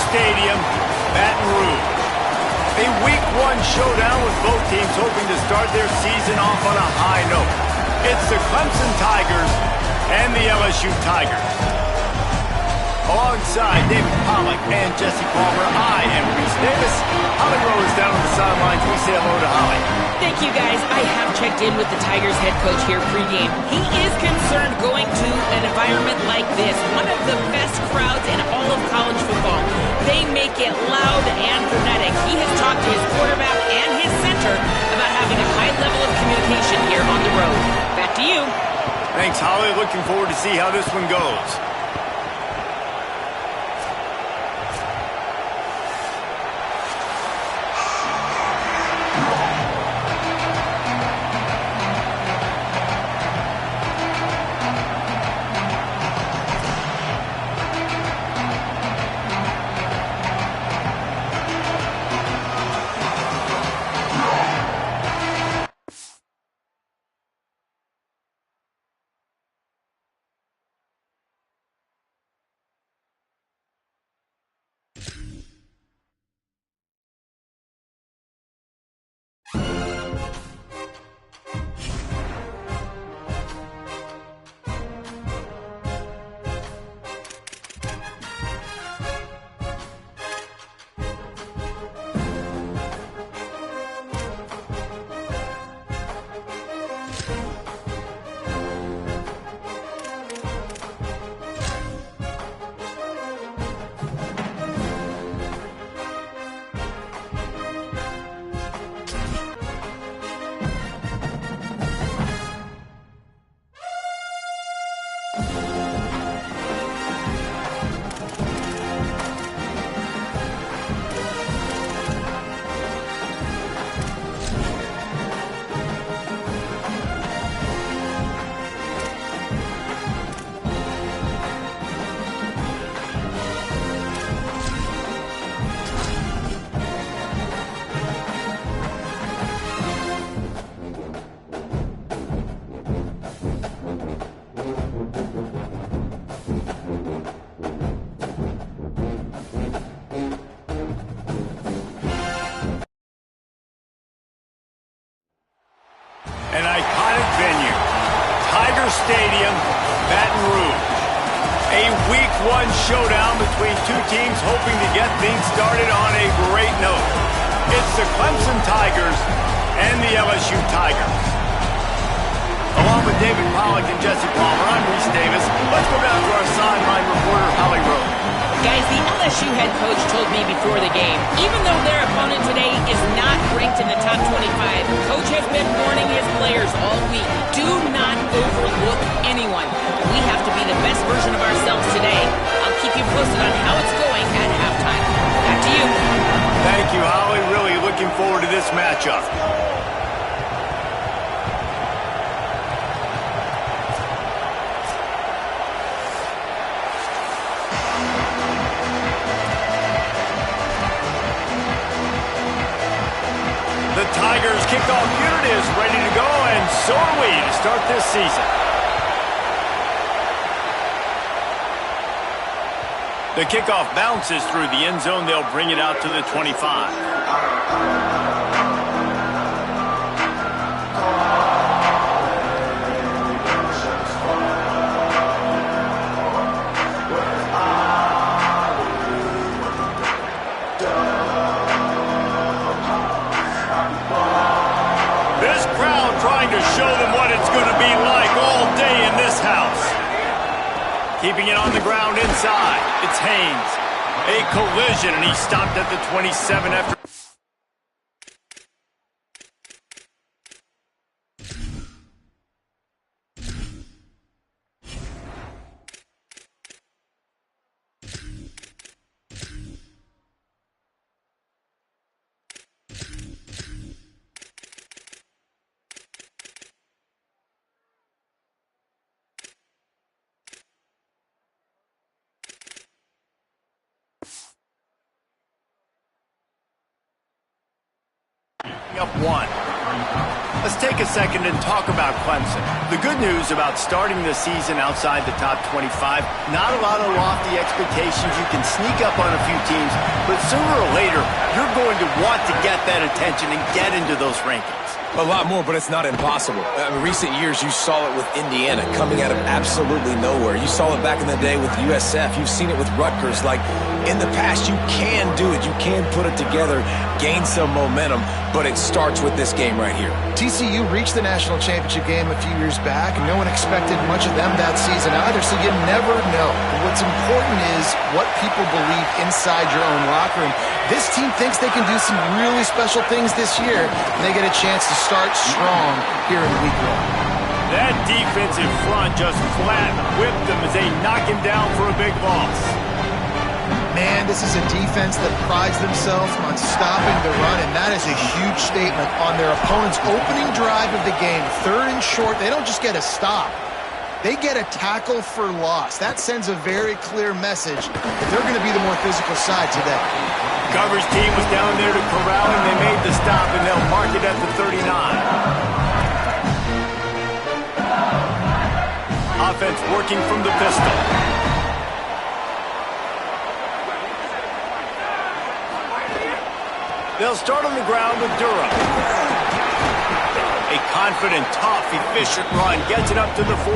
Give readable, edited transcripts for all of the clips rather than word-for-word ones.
Stadium, Baton Rouge. A Week 1 showdown with both teams hoping to start their season off on a high note. It's the Clemson Tigers and the LSU Tigers. Alongside David Pollack and Jesse Palmer, I am Reese Davis. Holly Rowe is down on the sidelines. We say hello to Holly. Thank you, guys. I have checked in with the Tigers head coach here pregame. He is concerned going to an environment like this, one of the best crowds in all of college football. They make it loud and frenetic. He has talked to his quarterback and his center about having a high level of communication here on the road. Back to you. Thanks, Holly. Looking forward to see how this one goes. An iconic venue, Tiger Stadium, Baton Rouge. A Week 1 showdown between two teams hoping to get things started on a great note. It's the Clemson Tigers and the LSU Tigers. Along with David Pollack and Jesse Palmer, I'm Reese Davis. Let's go down to our sideline reporter, Holly Rowe. Guys, the LSU head coach told me before the game, even though their opponent today is not ranked in the top 25, coach has been warning his players all week, do not overlook anyone. We have to be the best version of ourselves today. I'll keep you posted on how it's going at halftime. Back to you. Thank you, Holly. Really looking forward to this matchup. The Tigers kickoff unit is ready to go, and so are we to start this season. The kickoff bounces through the end zone. They'll bring it out to the 25. Show them what it's going to be like all day in this house. Keeping it on the ground inside. It's Haynes. A collision, and he stopped at the 27 after. Up one. Let's take take a second and talk about Clemson. The good news about starting the season outside the top 25, not a lot of lofty expectations. You can sneak up on a few teams, but sooner or later, you're going to want to get that attention and get into those rankings. A lot more, but it's not impossible. In recent years, you saw it with Indiana coming out of absolutely nowhere. You saw it back in the day with USF. You've seen it with Rutgers. Like, in the past, you can do it. You can put it together, gain some momentum, but it starts with this game right here. TCU reached the national championship game a few years back, and no one expected much of them that season either, so you never know. But what's important is what people believe inside your own locker room. This team thinks they can do some really special things this year, and they get a chance to start strong here in week one. That defensive front just flat whipped them as they knock him down for a big loss. Man, this is a defense that prides themselves on stopping the run, and that is a huge statement on their opponent's opening drive of the game. 3rd and short, they don't just get a stop. They get a tackle for loss. That sends a very clear message that they're going to be the more physical side today. Coverage team was down there to corral him. They made the stop, and they'll mark it at the 39. Offense working from the pistol. They'll start on the ground with Durham. A confident, tough, efficient run gets it up to the 44.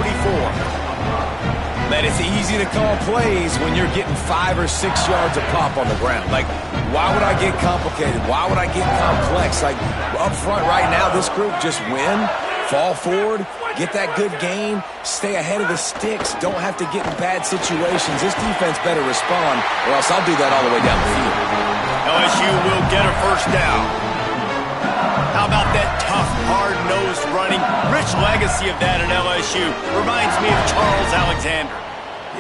Man, it's easy to call plays when you're getting 5 or 6 yards a pop on the ground. Like, why would I get complicated? Why would I get complex? Like, up front right now, this group just win, fall forward, get that good gain, stay ahead of the sticks, don't have to get in bad situations. This defense better respond, or else I'll do that all the way down the field. LSU will get a first down. How about that tough, hard-nosed running? Rich legacy of that at LSU. Reminds me of Charles Alexander.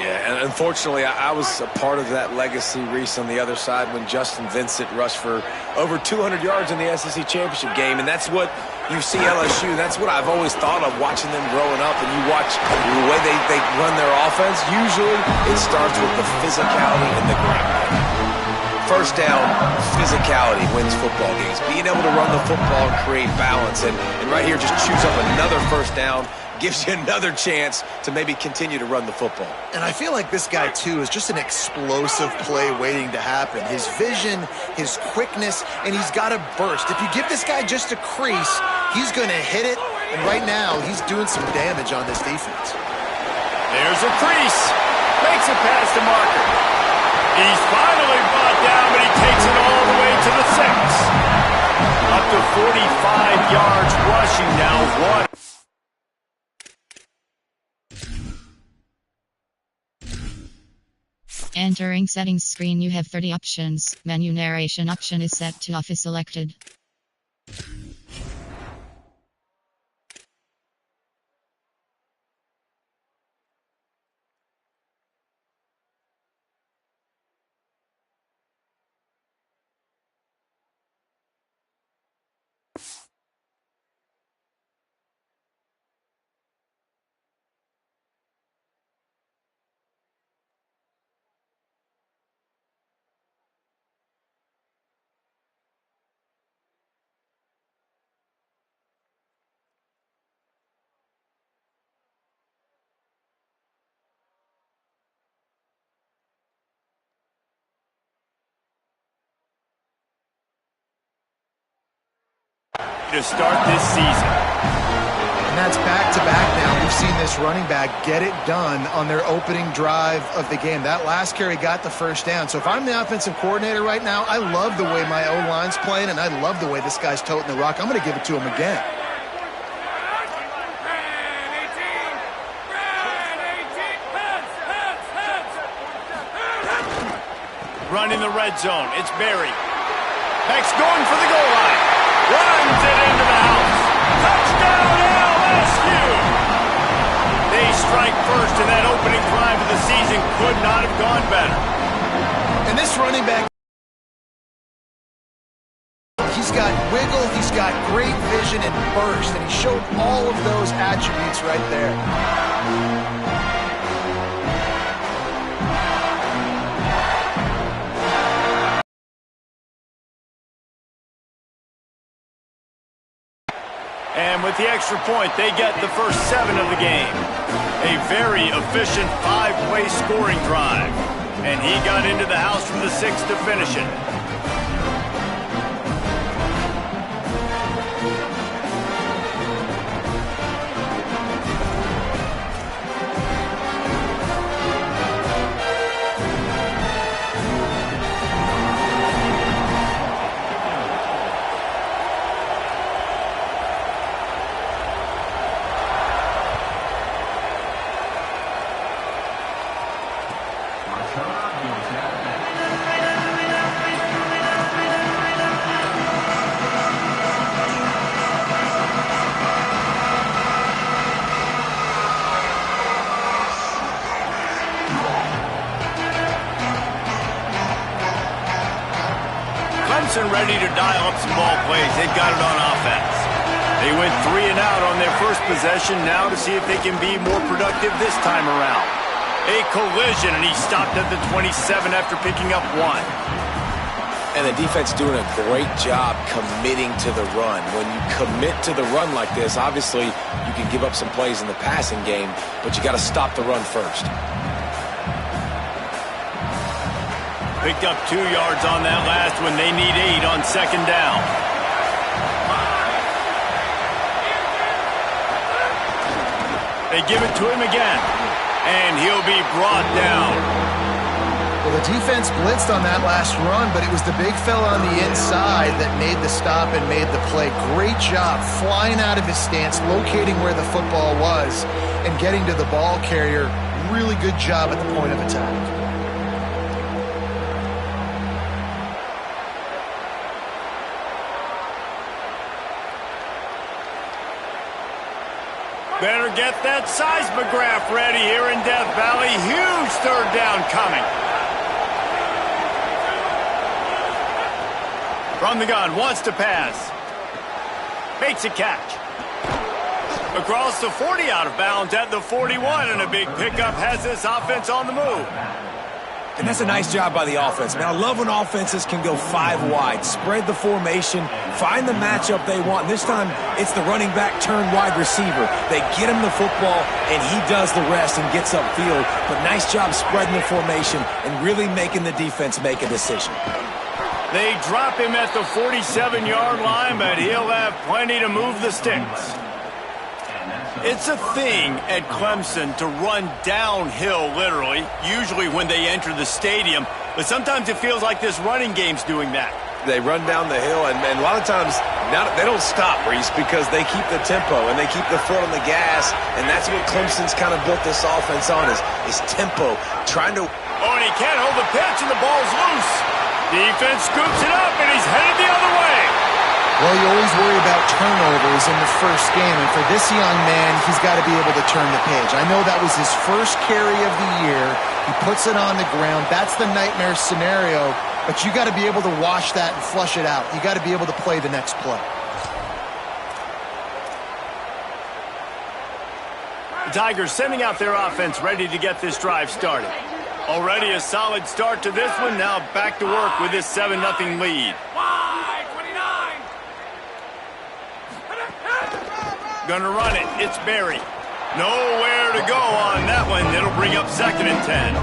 Yeah, and unfortunately, I was a part of that legacy, Reese, on the other side when Justin Vincent rushed for over 200 yards in the SEC championship game, and that's what you see LSU. That's what I've always thought of watching them growing up, and you watch the way they run their offense. Usually, it starts with the physicality and the ground. First down, physicality wins football games. Being able to run the football and create balance, and right here, just choose up another first down, gives you another chance to maybe continue to run the football. And I feel like this guy, too, is just an explosive play waiting to happen. His vision, his quickness, and he's got a burst. If you give this guy just a crease, he's going to hit it, and right now, he's doing some damage on this defense. There's a crease. Makes it past the marker. He's finally brought down, but he takes it all the way to the 6. Up to 45 yards rushing now. 1. Entering settings screen, you have 30 options. Menu narration option is set to off is selected. To start this season. And that's back-to-back now. We've seen this running back get it done on their opening drive of the game. That last carry got the first down. So if I'm the offensive coordinator right now, I love the way my O-line's playing, and I love the way this guy's toting the rock. I'm going to give it to him again. Run in the red zone. It's Barry. Beck's going for the goal line. Runs it into the house. Touchdown, LSU! They strike first, and that opening drive of the season could not have gone better. And this running back, he's got wiggle, he's got great vision and burst, and he showed all of those attributes right there. And And with the extra point, they get the first 7 of the game. A very efficient 5-play scoring drive. And he got into the house from the 6 to finish it. Ready to dial up some ball plays. They've got it on offense. They went 3 and out on their first possession. Now to see if they can be more productive this time around. A collision, and he stopped at the 27 after picking up 1. And the defense doing a great job committing to the run. When you commit to the run like this, obviously you can give up some plays in the passing game, but you got to stop the run first. Picked up 2 yards on that last one. They need 8 on second down. They give it to him again, and he'll be brought down. Well, the defense blitzed on that last run, but it was the big fella on the inside that made the stop and made the play. Great job flying out of his stance, locating where the football was, and getting to the ball carrier. Really good job at the point of attack. Better get that seismograph ready here in Death Valley. Huge third down coming. From the gun, wants to pass. Makes a catch. Across the 40, out of bounds at the 41, and a big pickup has this offense on the move. And that's a nice job by the offense. Man, I love when offenses can go 5 wide, spread the formation, find the matchup they want. This time, it's the running back turned wide receiver. They get him the football, and he does the rest and gets upfield. But nice job spreading the formation and really making the defense make a decision. They drop him at the 47-yard line, but he'll have plenty to move the sticks. It's a thing at Clemson to run downhill, literally, usually when they enter the stadium. But sometimes it feels like this running game's doing that. They run down the hill, and a lot of times now they don't stop, Reese, because they keep the tempo and they keep the foot on the gas, and that's what Clemson's kind of built this offense on is tempo, trying to... Oh, and he can't hold the pitch, and the ball's loose. Defense scoops it up, and he's headed the other way. Well, you always worry about turnovers in the first game, and for this young man, he's got to be able to turn the page. I know that was his first carry of the year. He puts it on the ground. That's the nightmare scenario, but you got to be able to wash that and flush it out. You got to be able to play the next play. The Tigers sending out their offense ready to get this drive started. Already a solid start to this one. Now back to work with this 7-0 lead. Gonna run it. It's Berry. Nowhere to go on that one. It'll bring up 2nd and 10.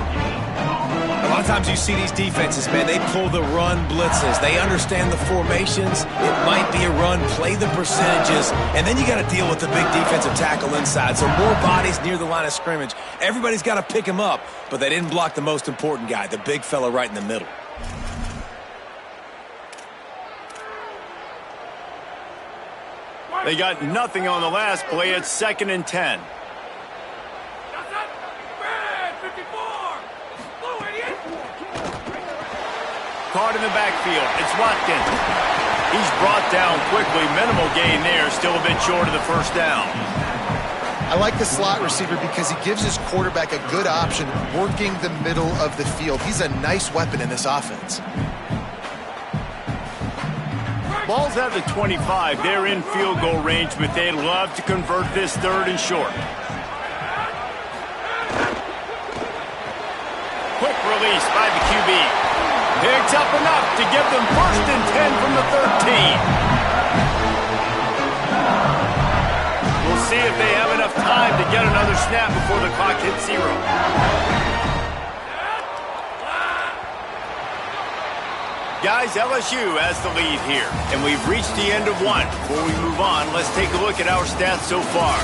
A lot of times you see these defenses, man, they pull the run blitzes. They understand the formations. It might be a run, play the percentages, and then you got to deal with the big defensive tackle inside. So more bodies near the line of scrimmage. Everybody's got to pick him up, but they didn't block the most important guy, the big fella right in the middle. They got nothing on the last play. It's 2nd and 10. Caught in the backfield. It's Watkins. He's brought down quickly. Minimal gain there. Still a bit short of the first down. I like the slot receiver because he gives his quarterback a good option working the middle of the field. He's a nice weapon in this offense. Ball's at the 25. They're in field goal range, but they'd love to convert this 3rd and short. Quick release by the QB. Picks up enough to give them 1st and 10 from the 13. see if they have enough time to get another snap before the clock hits 0. Guys, LSU has the lead here, and we've reached the end of 1. Before we move on, let's take a look at our stats so far.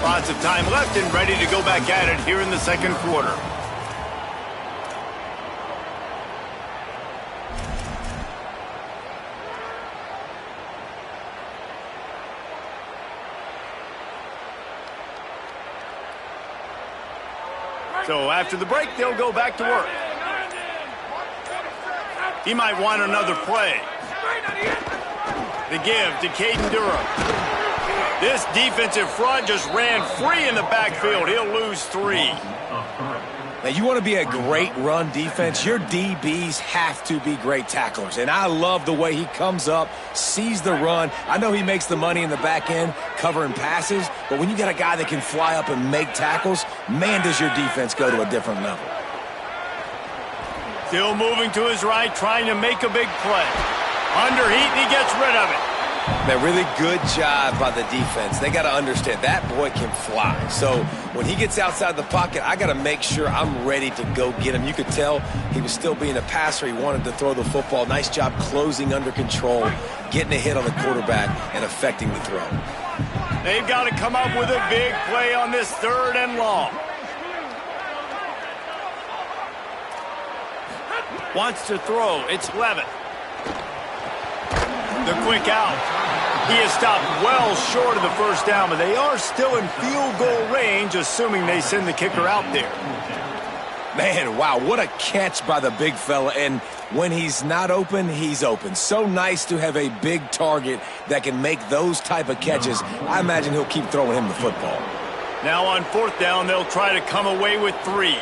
Lots of time left and ready to go back at it here in the second quarter. So after the break, they'll go back to work. He might want another play. The give to Caden Durham. This defensive front just ran free in the backfield. He'll lose 3. Now, you want to be a great run defense, your DBs have to be great tacklers. And I love the way he comes up, sees the run. I know he makes the money in the back end covering passes, but when you got a guy that can fly up and make tackles, man, does your defense go to a different level. Still moving to his right, trying to make a big play. Under heat, and he gets rid of it. Man, really good job by the defense. They got to understand that boy can fly. So when he gets outside the pocket, I got to make sure I'm ready to go get him. You could tell he was still being a passer. He wanted to throw the football. Nice job closing under control, getting a hit on the quarterback, and affecting the throw. They've got to come up with a big play on this 3rd and long. Wants to throw. It's Levitt. The quick out. He is stopped well short of the first down, but they are still in field goal range, assuming they send the kicker out there. Man, wow, what a catch by the big fella. And when he's not open, he's open. So nice to have a big target that can make those type of catches. I imagine he'll keep throwing him the football. Now on 4th down, they'll try to come away with 3.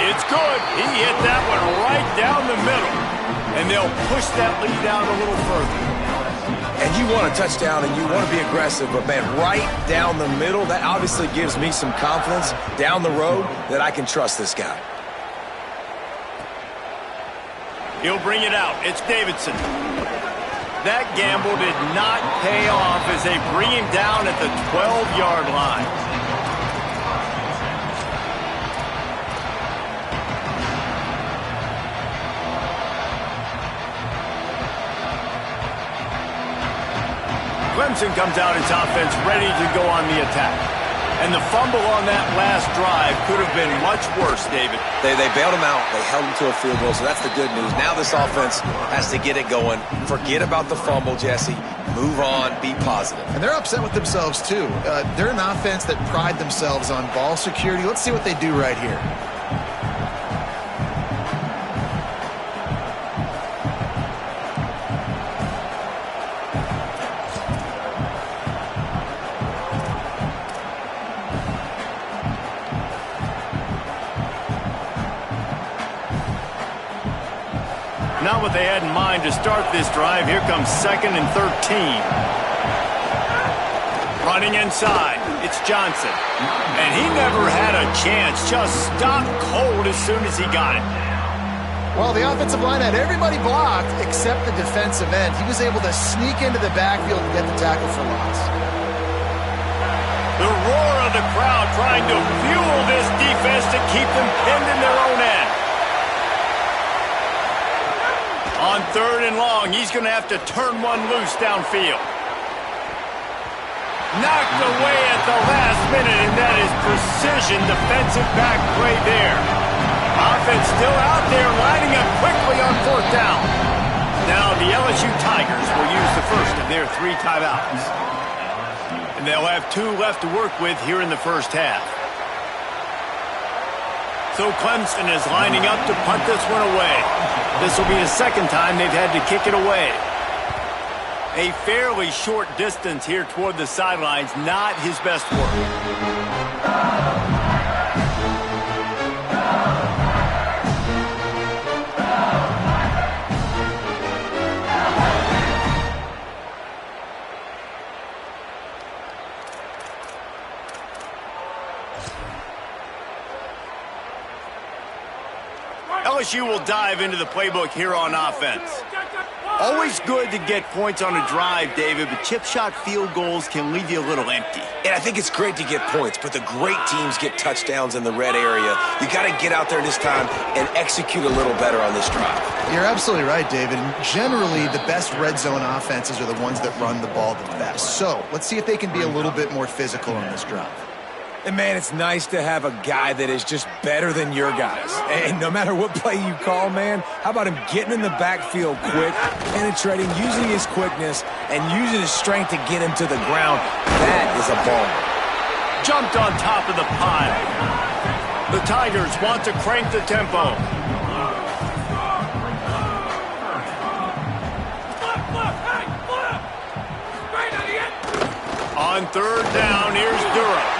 It's good. He hit that one right down the middle. And they'll push that lead out a little further. And you want a touchdown and you want to be aggressive, but, man, right down the middle, that obviously gives me some confidence down the road that I can trust this guy. He'll bring it out. It's Davidson. That gamble did not pay off as they bring him down at the 12-yard line. Clemson comes out its offense ready to go on the attack. And the fumble on that last drive could have been much worse, David. They bailed him out. They held him to a field goal, so that's the good news. Now this offense has to get it going. Forget about the fumble, Jesse. Move on. Be positive. And they're upset with themselves, too. They're an offense that pride themselves on ball security. Let's see what they do right here. Not what they had in mind to start this drive. Here comes 2nd and 13. Running inside. It's Johnson. And he never had a chance. Just stopped cold as soon as he got it. Well, the offensive line had everybody blocked except the defensive end. He was able to sneak into the backfield and get the tackle for loss. The roar of the crowd trying to fuel this defense to keep them pinned in their own end. On 3rd and long, he's going to have to turn one loose downfield. Knocked away at the last minute, and that is precision defensive back play there. Offense still out there, lining up quickly on 4th down. Now the LSU Tigers will use the first of their 3 timeouts. And they'll have 2 left to work with here in the first half. So Clemson is lining up to punt this one away. This will be the 2nd time they've had to kick it away. A fairly short distance here toward the sidelines, not his best work. LSU will dive into the playbook here on offense. Always good to get points on a drive, David, but chip shot field goals can leave you a little empty. And I think it's great to get points, but the great teams get touchdowns in the red area. You got to get out there this time and execute a little better on this drive. You're absolutely right, David. Generally, the best red zone offenses are the ones that run the ball the best. So let's see if they can be a little bit more physical on this drive. And, man, it's nice to have a guy that is just better than your guys. And no matter what play you call, man, how about him getting in the backfield quick, penetrating, using his quickness, and using his strength to get him to the ground? That is a ball. Jumped on top of the pile. The Tigers want to crank the tempo. On third down, here's Durham.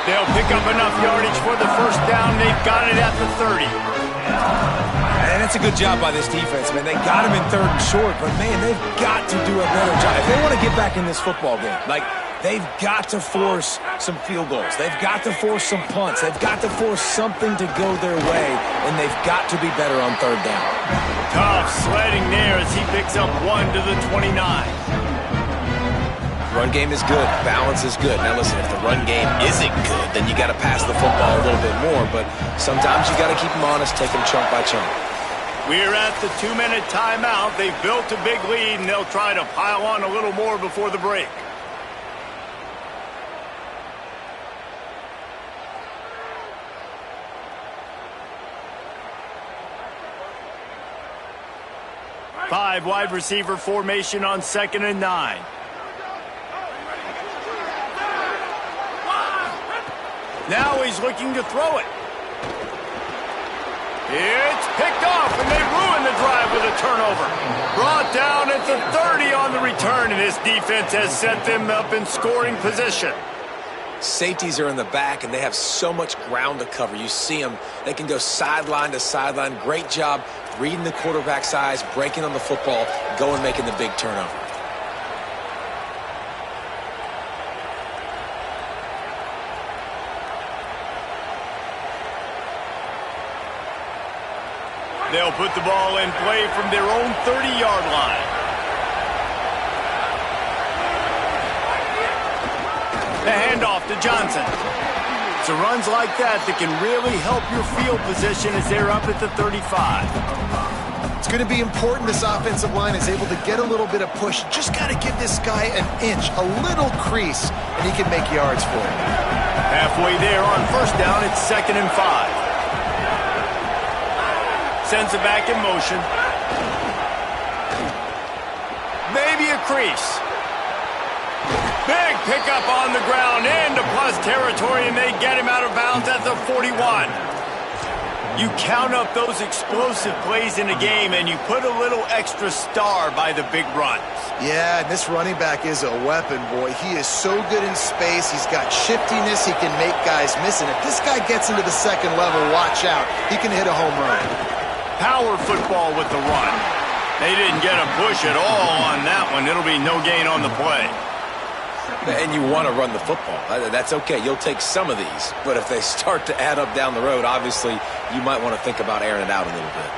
They'll pick up enough yardage for the first down. They've got it at the 30. And that's a good job by this defense, man. They got him in third and short, but, man, they've got to do a better job. If they want to get back in this football game, they've got to force some field goals. They've got to force some punts. They've got to force something to go their way, and they've got to be better on third down. Tough sledding there as he picks up 1 to the 29. Run game is good. Balance is good. Now, listen, if the run game isn't good, then you got to pass the football a little bit more. But sometimes you got to keep them honest, take them chunk by chunk. We're at the 2-minute timeout. They've built a big lead, and they'll try to pile on a little more before the break. Five wide receiver formation on 2nd and 9. Now he's looking to throw it. It's picked off, and they ruin the drive with a turnover. Brought down at the 30 on the return, and this defense has set them up in scoring position. Safeties are in the back, and they have so much ground to cover. You see them. They can go sideline to sideline. Great job reading the quarterback's eyes, breaking on the football, going making the big turnover. They'll put the ball in play from their own 30-yard line. The handoff to Johnson. It's runs like that can really help your field position as they're up at the 35. It's going to be important this offensive line is able to get a little bit of push. Just got to give this guy an inch, a little crease, and he can make yards for it. Halfway there on first down, it's 2nd and 5. Sends it back in motion. Maybe a crease. Big pickup on the ground into plus territory, and they get him out of bounds at the 41. You count up those explosive plays in a game, and you put a little extra star by the big runs. Yeah, and this running back is a weapon, boy. He is so good in space. He's got shiftiness. He can make guys miss. And if this guy gets into the second level, watch out. He can hit a home run. Power football with the run. They didn't get a push at all on that one. It'll be no gain on the play. And you want to run the football. That's okay. You'll take some of these. But if they start to add up down the road, obviously you might want to think about airing it out a little bit.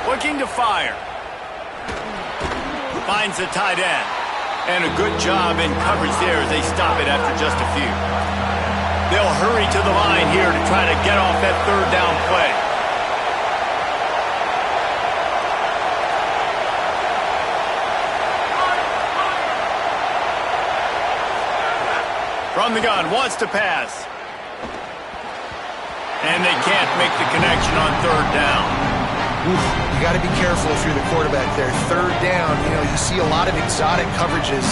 Looking to fire. Finds the tight end. And a good job in coverage there as they stop it after just a few. They'll hurry to the line here to try to get off that third down play. From the gun, wants to pass. And they can't make the connection on third down. You got to be careful if you're the quarterback there. Third down, you see a lot of exotic coverages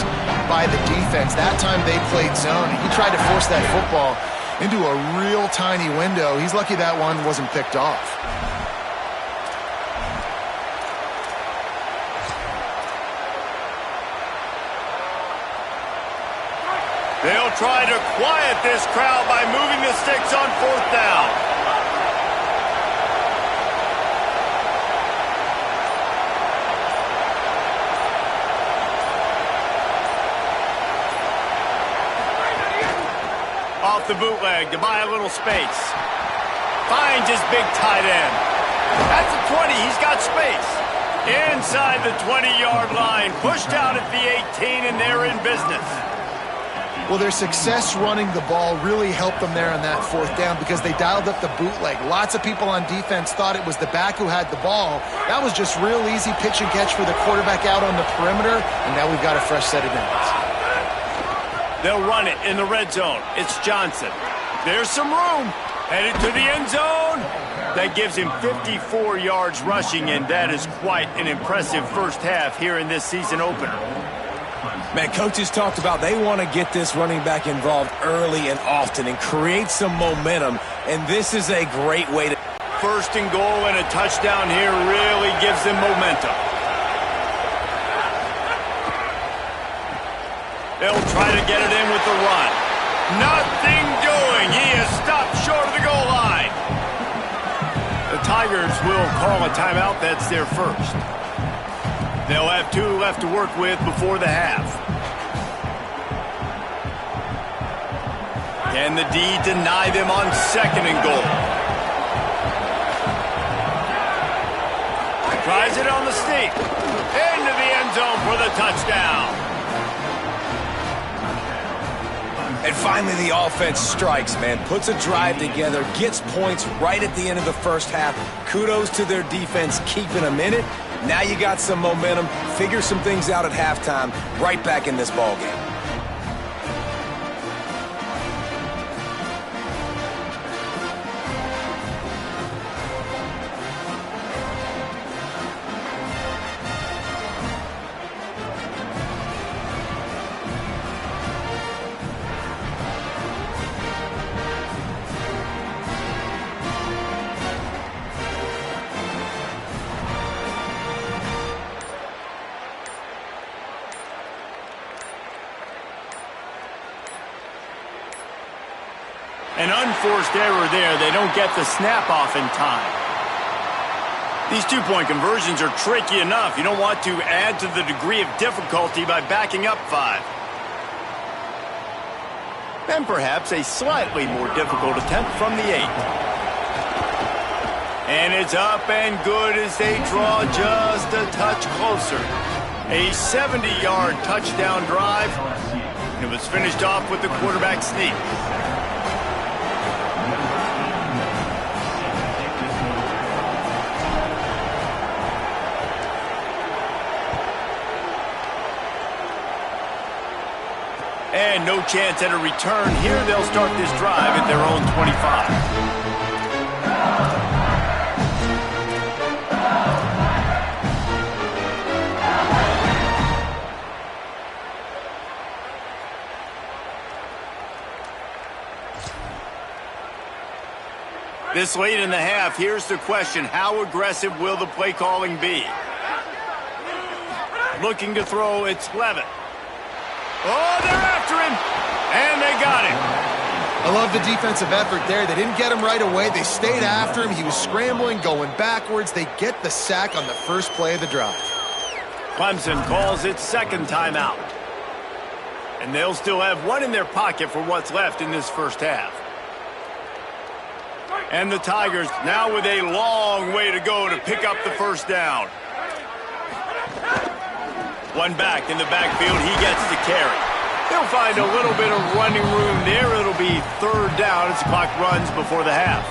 by the defense. That time they played zone. He tried to force that football into a real tiny window. He's lucky that one wasn't picked off. They'll try to quiet this crowd by moving the sticks on fourth down. off the bootleg to buy a little space. Finds his big tight end. At the 20, he's got space. Inside the 20-yard line, pushed out at the 18, and they're in business. Well, their success running the ball really helped them there on that fourth down because they dialed up the bootleg. Lots of people on defense thought it was the back who had the ball. That was just real easy pitch and catch for the quarterback out on the perimeter, and now we've got a fresh set of downs. They'll run it in the red zone. It's Johnson. There's some room. Headed to the end zone. That gives him 54 yards rushing, and that is quite an impressive first half here in this season opener. Man, coaches talked about they want to get this running back involved early and often and create some momentum, and this is a great way to... First and goal and a touchdown here really gives them momentum. They'll try to get it in with the run. Nothing doing. He is stopped short of the goal line. The Tigers will call a timeout. That's their first. They'll have 2 left to work with before the half. Can the D deny them on second and goal? Tries it on the sneak. Into the end zone for the touchdown. And finally, the offense strikes, man. Puts a drive together, gets points right at the end of the first half. Kudos to their defense keeping them in it. Now you got some momentum. Figure some things out at halftime. Right back in this ballgame. An unforced error there. They don't get the snap off in time. These two-point conversions are tricky enough. You don't want to add to the degree of difficulty by backing up 5. And perhaps a slightly more difficult attempt from the 8. And it's up and good as they draw just a touch closer. A 70-yard touchdown drive. And it was finished off with the quarterback sneak. And no chance at a return here. They'll start this drive at their own 25. This late in the half, here's the question. How aggressive will the play calling be? Looking to throw, it's Levitt. Oh, they're after him, and they got him. I love the defensive effort there. They didn't get him right away. They stayed after him. He was scrambling, going backwards. They get the sack on the first play of the drive. Clemson calls its second timeout. And they'll still have 1 in their pocket for what's left in this first half. And the Tigers now with a long way to go to pick up the first down. One back in the backfield, he gets the carry. He'll find a little bit of running room there. It'll be 3rd down as the clock runs before the half.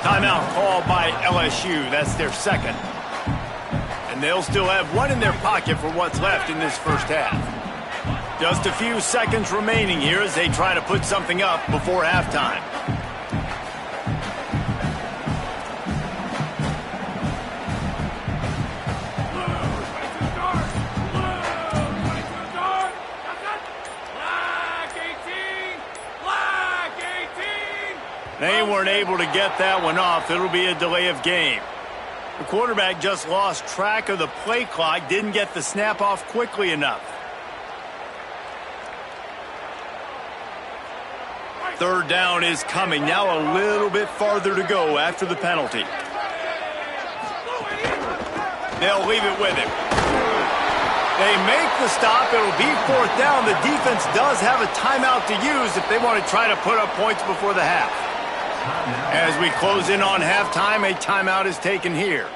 Timeout called by LSU. That's their second. And they'll still have 1 in their pocket for what's left in this first half. Just a few seconds remaining here as they try to put something up before halftime. They weren't able to get that one off. It'll be a delay of game. The quarterback just lost track of the play clock, didn't get the snap off quickly enough. 3rd down is coming. Now a little bit farther to go after the penalty. They'll leave it with him. They make the stop. It'll be 4th down. The defense does have a timeout to use if they want to try to put up points before the half. As we close in on halftime, a timeout is taken here.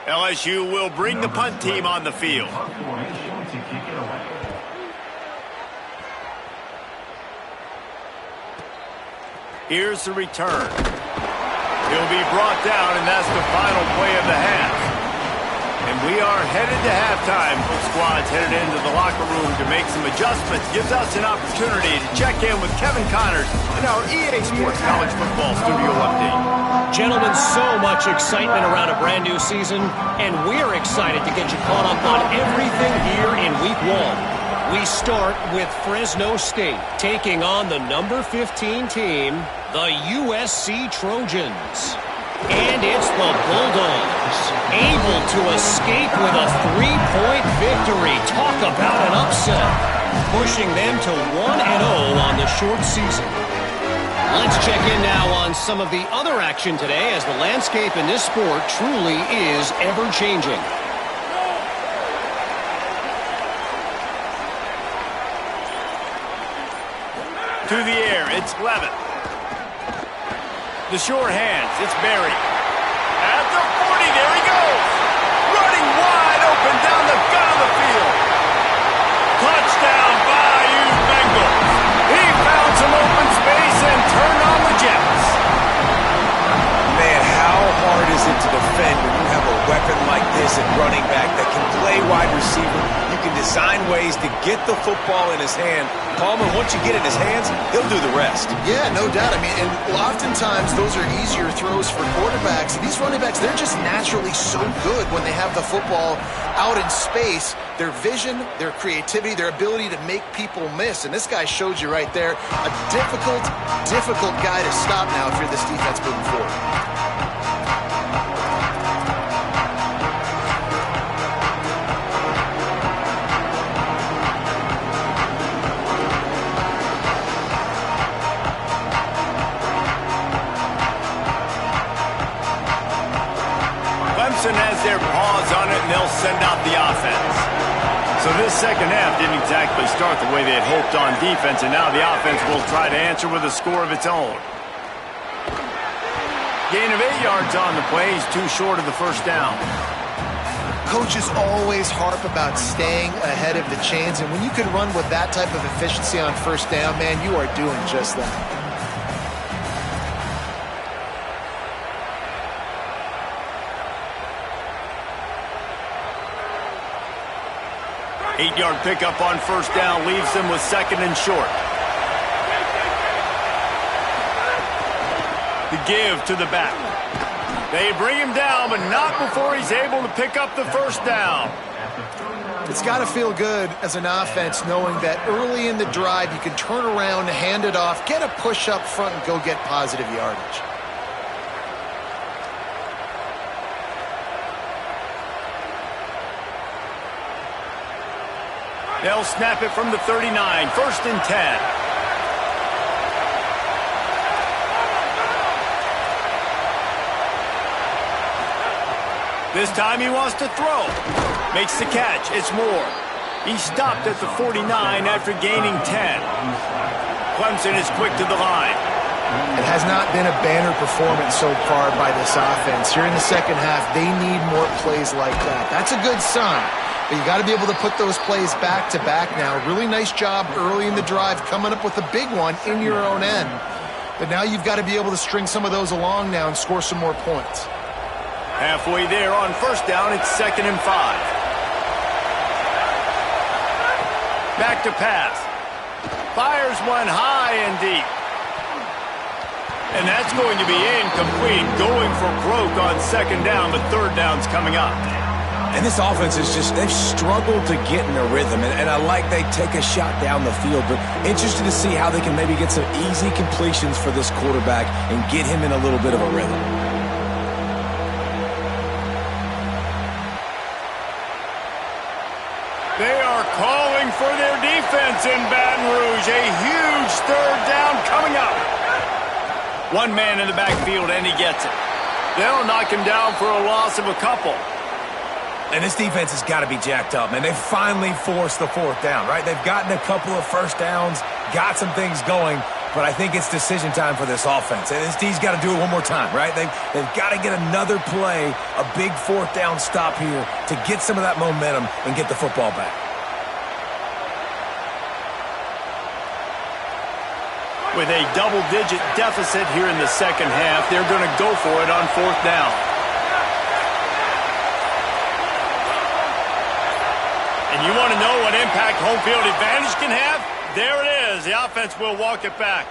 LSU will bring the punt team on the field. Here's the return. He'll be brought down, and that's the final play of the half. And we are headed to halftime. Both squads headed into the locker room to make some adjustments. Gives us an opportunity to check in with Kevin Connors in our EA Sports College Football Studio Update. Gentlemen, so much excitement around a brand new season, and we're excited to get you caught up on everything here in Week 1. We start with Fresno State taking on the number 15 team, the USC Trojans. And it's the Bulldogs, able to escape with a 3-point victory. Talk about an upset, pushing them to 1-0 on the short season. Let's check in now on some of the other action today, as the landscape in this sport truly is ever-changing. To the air, it's Levitt. The sure hands, it's Berry. At the 40, there he goes. Running wide open down the gut of the field. Touchdown, Bayou Bengals. He found some open space and turned on the Jets. Man, how hard is it to defend when you have a weapon like this at running back that can play wide receiver? You can design ways to get the football in his hand. Coleman, once you get it in his hands, he'll do the rest. Yeah, no doubt. I mean, and oftentimes those are easier throws for quarterbacks. These running backs, they're just naturally so good when they have the football out in space. Their vision, their creativity, their ability to make people miss. And this guy showed you right there, a difficult guy to stop now if you're this defense moving forward. Has their paws on it, and they'll send out the offense. So this second half didn't exactly start the way they had hoped on defense, and now the offense will try to answer with a score of its own. Gain of 8 yards on the play. He's too short of the first down. Coaches always harp about staying ahead of the chains, and when you can run with that type of efficiency on first down, man, you are doing just that. Eight-yard pickup on first down leaves them with 2nd and short. The give to the back. They bring him down, but not before he's able to pick up the first down. It's got to feel good as an offense knowing that early in the drive you can turn around, hand it off, get a push up front, and go get positive yardage. They'll snap it from the 39, 1st and 10. This time he wants to throw. Makes the catch. It's Moore. He stopped at the 49 after gaining 10. Clemson is quick to the line. It has not been a banner performance so far by this offense. Here in the second half, they need more plays like that. That's a good sign. But you got to be able to put those plays back to back now. Really nice job early in the drive coming up with a big one in your own end. But now you've got to be able to string some of those along now and score some more points. Halfway there on first down, it's 2nd and 5. Back to pass. Fires one high and deep. And that's going to be incomplete. Going for broke on 2nd down, but 3rd down's coming up. And this offense is just, they've struggled to get in a rhythm. And I like they take a shot down the field, but interested to see how they can maybe get some easy completions for this quarterback and get him in a little bit of a rhythm. They are calling for their defense in Baton Rouge. A huge third down coming up. One man in the backfield, and he gets it. They'll knock him down for a loss of a couple. And this defense has got to be jacked up, man. They finally forced the fourth down, right? They've gotten a couple of first downs, got some things going, but I think it's decision time for this offense. And this D's got to do it one more time, right? They've got to get another play, a big fourth down stop here to get some of that momentum and get the football back. With a double-digit deficit here in the second half, they're going to go for it on fourth down. And you want to know what impact home field advantage can have? There it is. The offense will walk it back.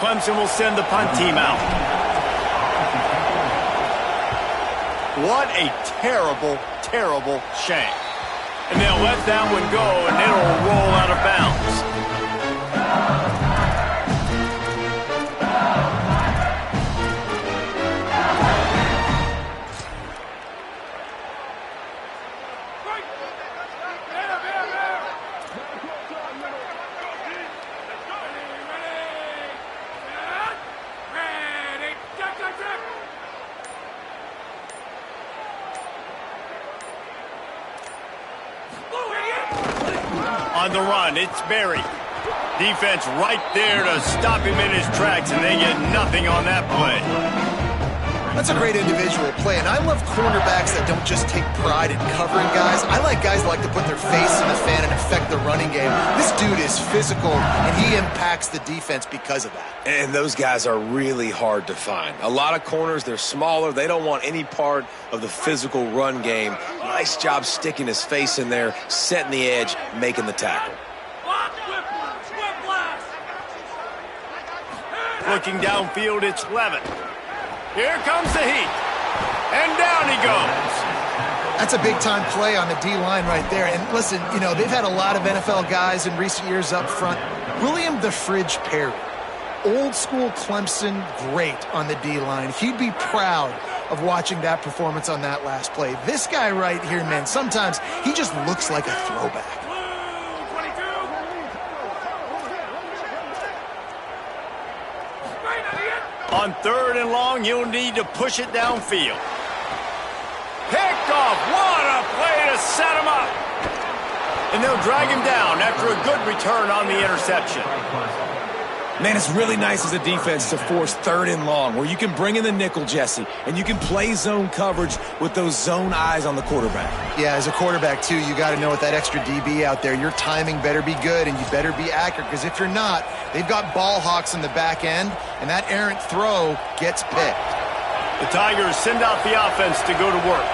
Clemson will send the punt team out. What a terrible, terrible shame. And they'll let that one go, and it'll roll out of bounds. On the run, it's Berry. Defense right there to stop him in his tracks, and they get nothing on that play. That's a great individual play, and I love cornerbacks that don't just take pride in covering guys. I like guys that like to put their face in the fan and affect the running game. This dude is physical, and he impacts the defense because of that. And those guys are really hard to find. A lot of corners, they're smaller. They don't want any part of the physical run game. Nice job sticking his face in there, setting the edge, making the tackle. Looking downfield, it's Levitt. Here comes the heat. And down he goes. That's a big-time play on the D-line right there. And listen, you know, they've had a lot of NFL guys in recent years up front. William the Fridge Perry, old-school Clemson great on the D-line. He'd be proud of watching that performance on that last play. This guy right here, man, sometimes he just looks like a throwback. On third and long, you'll need to push it downfield. Picked off. What a play to set him up. And they'll drag him down after a good return on the interception. Man, it's really nice as a defense to force third and long, where you can bring in the nickel, Jesse, and you can play zone coverage with those zone eyes on the quarterback. Yeah, as a quarterback, too, you got to know with that extra DB out there, your timing better be good and you better be accurate, because if you're not, they've got ball hawks in the back end, and that errant throw gets picked. The Tigers send out the offense to go to work.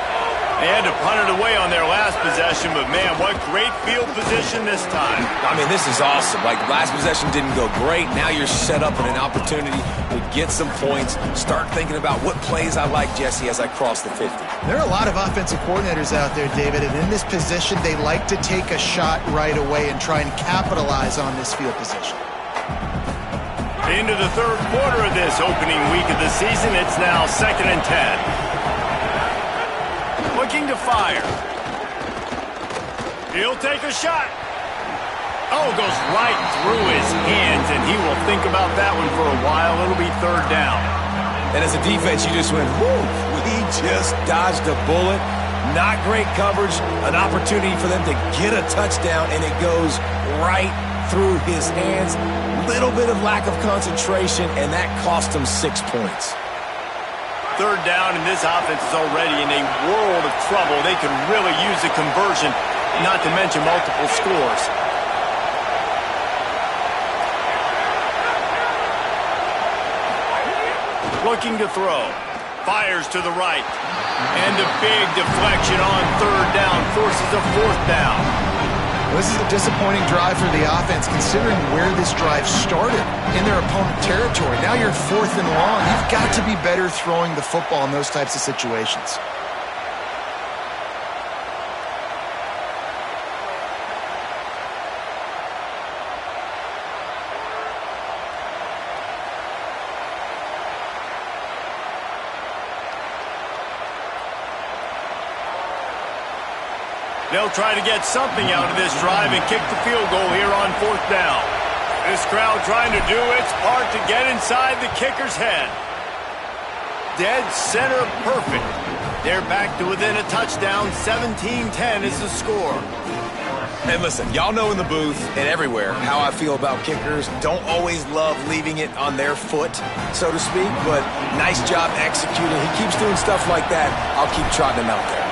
They had to punt it away on their last possession, but, man, what great field position this time. I mean, this is awesome. Like, last possession didn't go great. Now you're set up in an opportunity to get some points. Start thinking about what plays I like, Jesse, as I cross the 50. There are a lot of offensive coordinators out there, David, and in this position, they like to take a shot right away and try and capitalize on this field position. Into the third quarter of this opening week of the season, it's now 2nd and 10. Looking to fire. He'll take a shot. Oh, goes right through his hands, and he will think about that one for a while. It'll be third down. And as a defense, you just went, whoo, we just dodged a bullet. Not great coverage, an opportunity for them to get a touchdown, and it goes right through his hands. Little bit of lack of concentration, and that cost him 6 points. Third down, and this offense is already in a world of trouble. They can really use a conversion, not to mention multiple scores. Looking to throw. Fires to the right. And a big deflection on third down forces a fourth down. This is a disappointing drive for the offense, considering where this drive started in their opponent territory. Now you're 4th and long. You've got to be better throwing the football in those types of situations. They'll try to get something out of this drive and kick the field goal here on 4th down. This crowd trying to do its part to get inside the kicker's head. Dead center perfect. They're back to within a touchdown. 17-10 is the score. And listen, y'all know in the booth and everywhere how I feel about kickers. Don't always love leaving it on their foot, so to speak, but nice job executing. He keeps doing stuff like that. I'll keep trotting him out there.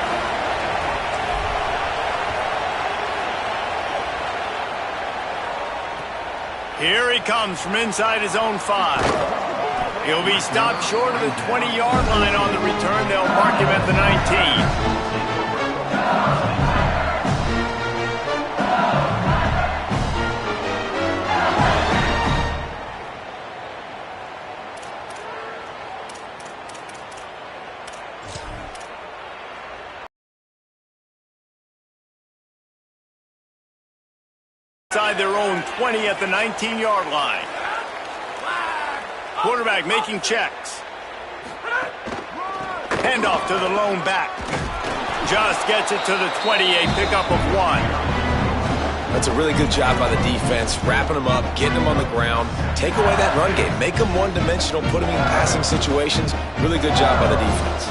Here he comes from inside his own 5. He'll be stopped short of the 20-yard line on the return. They'll mark him at the 19. Inside their own 20 at the 19-yard line. Quarterback making checks. Handoff to the lone back. Just gets it to the 20, a pickup of 1. That's a really good job by the defense, wrapping them up, getting them on the ground, take away that run game, make them one-dimensional, put them in passing situations. Really good job by the defense.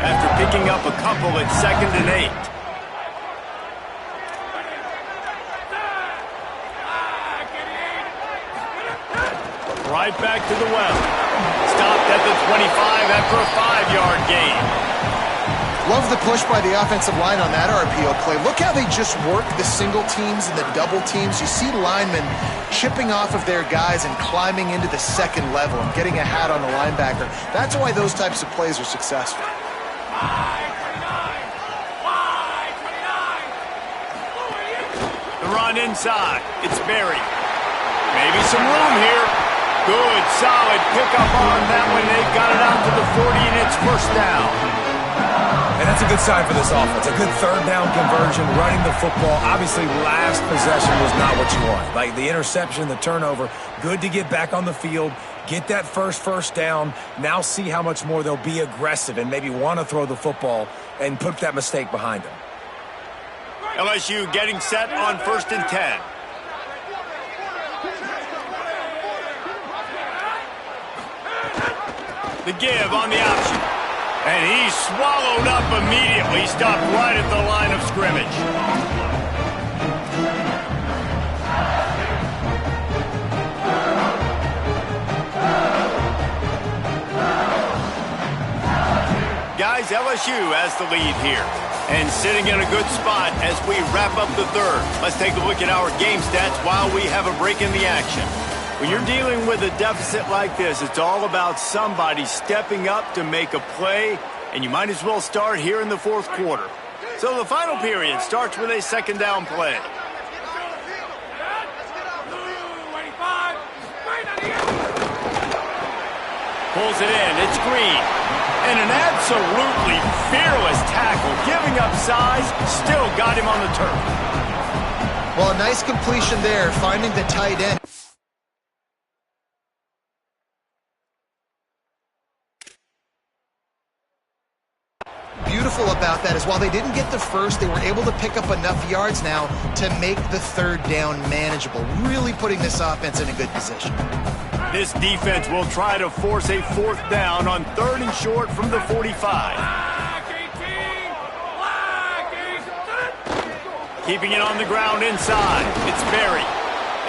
After picking up a couple at 2nd and 8. Right back to the well. Stopped at the 25 after a 5-yard gain. Love the push by the offensive line on that RPO play. Look how they just work the single teams and the double teams. You see linemen chipping off of their guys and climbing into the second level and getting a hat on the linebacker. That's why those types of plays are successful. The run inside. It's Berry. Maybe some room here. Good, solid pickup on that one. They've got it out to the 40, and it's 1st down. And that's a good sign for this offense. A good 3rd down conversion, running the football. Obviously, last possession was not what you want. Like the interception, the turnover. Good to get back on the field, get that first down. Now see how much more they'll be aggressive and maybe want to throw the football and put that mistake behind them. LSU getting set on 1st and 10. The give on the option. And he's swallowed up immediately. Stopped right at the line of scrimmage. Guys, LSU has the lead here. And sitting in a good spot as we wrap up the 3rd. Let's take a look at our game stats while we have a break in the action. When you're dealing with a deficit like this, it's all about somebody stepping up to make a play, and you might as well start here in the 4th quarter. So the final period starts with a 2nd down play. Pulls it in. It's Green. And an absolutely fearless tackle, giving up size, still got him on the turf. Well, a nice completion there, finding the tight end. Beautiful about that is while they didn't get the first, they were able to pick up enough yards now to make the 3rd down manageable, really putting this offense in a good position. This defense will try to force a 4th down on 3rd and short from the 45. Keeping it on the ground inside. It's Berry.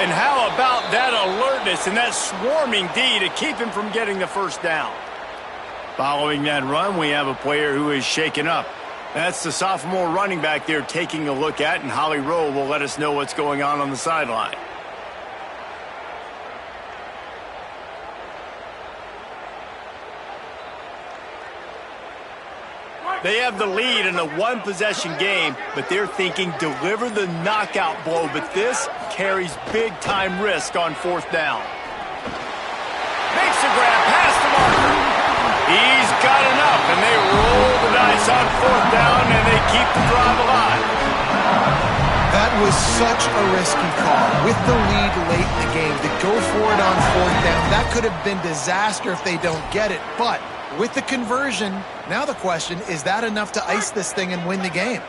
And how about that alertness and that swarming D to keep him from getting the 1st down? Following that run, we have a player who is shaken up. That's the sophomore running back there taking a look at, and Holly Rowe will let us know what's going on the sideline. They have the lead in a 1-possession game, but they're thinking deliver the knockout blow, but this carries big-time risk on 4th down. Makes the grab past the marker. He's got enough, and they roll the dice on 4th down, and they keep the drive alive. That was such a risky call. With the lead late in the game, to go for it on 4th down, that could have been disaster if they don't get it. But with the conversion, now the question, is that enough to ice this thing and win the game?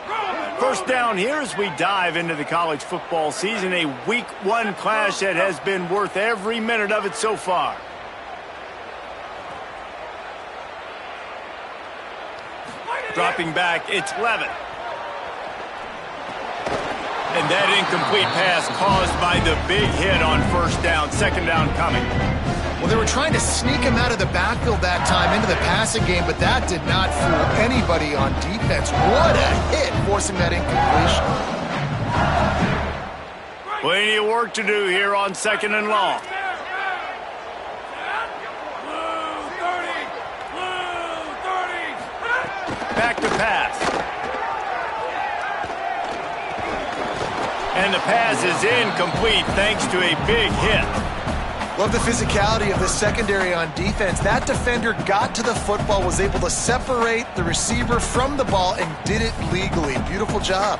First down here as we dive into the college football season, a week 1 clash that has been worth every minute of it so far. Dropping back, it's Levitt. And that incomplete pass caused by the big hit on first down. Second down coming. Well, they were trying to sneak him out of the backfield that time into the passing game, but that did not fool anybody on defense. What a hit, forcing that incompletion. Plenty of work to do here on second and long. Back to pass. And the pass is incomplete thanks to a big hit. Love the physicality of the secondary on defense. That defender got to the football, was able to separate the receiver from the ball, and did it legally. Beautiful job.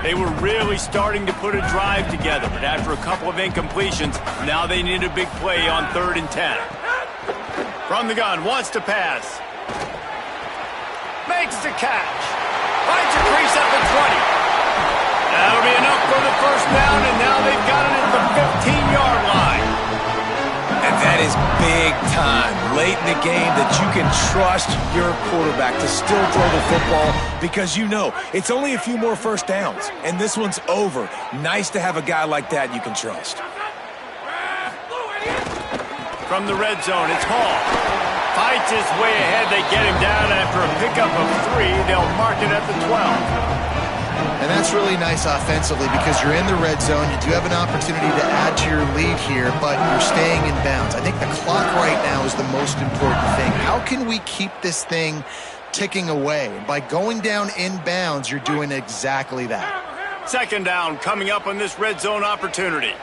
They were really starting to put a drive together, but after a couple of incompletions, now they need a big play on 3rd and 10. From the gun, wants to pass. Makes the catch. Finds a crease at the 20. That'll be enough for the first down, and now they've got it at the 15-yard line. And that is big time late in the game that you can trust your quarterback to still throw the football because you know it's only a few more first downs, and this one's over. Nice to have a guy like that you can trust. From the red zone, it's Hall. Fights his way ahead. They get him down after a pickup of 3. They'll mark it at the 12. And that's really nice offensively because you're in the red zone. You do have an opportunity to add to your lead here, but you're staying in bounds. I think the clock right now is the most important thing. How can we keep this thing ticking away? And by going down in bounds, you're doing exactly that. Second down coming up on this red zone opportunity.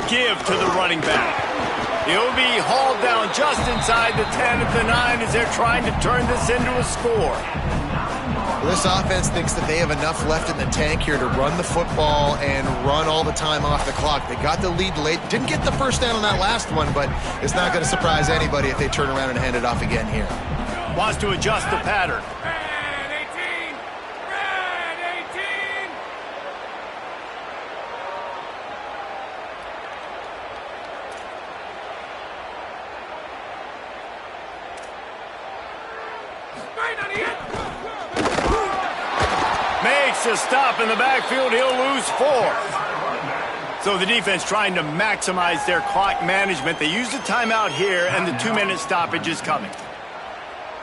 Give to the running back. He'll be hauled down just inside the 10 at the 9 as they're trying to turn this into a score. Well, this offense thinks that they have enough left in the tank here to run the football and run all the time off the clock. They got the lead late. Didn't get the first down on that last one, but it's not going to surprise anybody if they turn around and hand it off again here. Wants to adjust the pattern. Makes a stop in the backfield. He'll lose 4. So the defense trying to maximize their clock management. They use the timeout here, and the 2-minute stoppage is coming.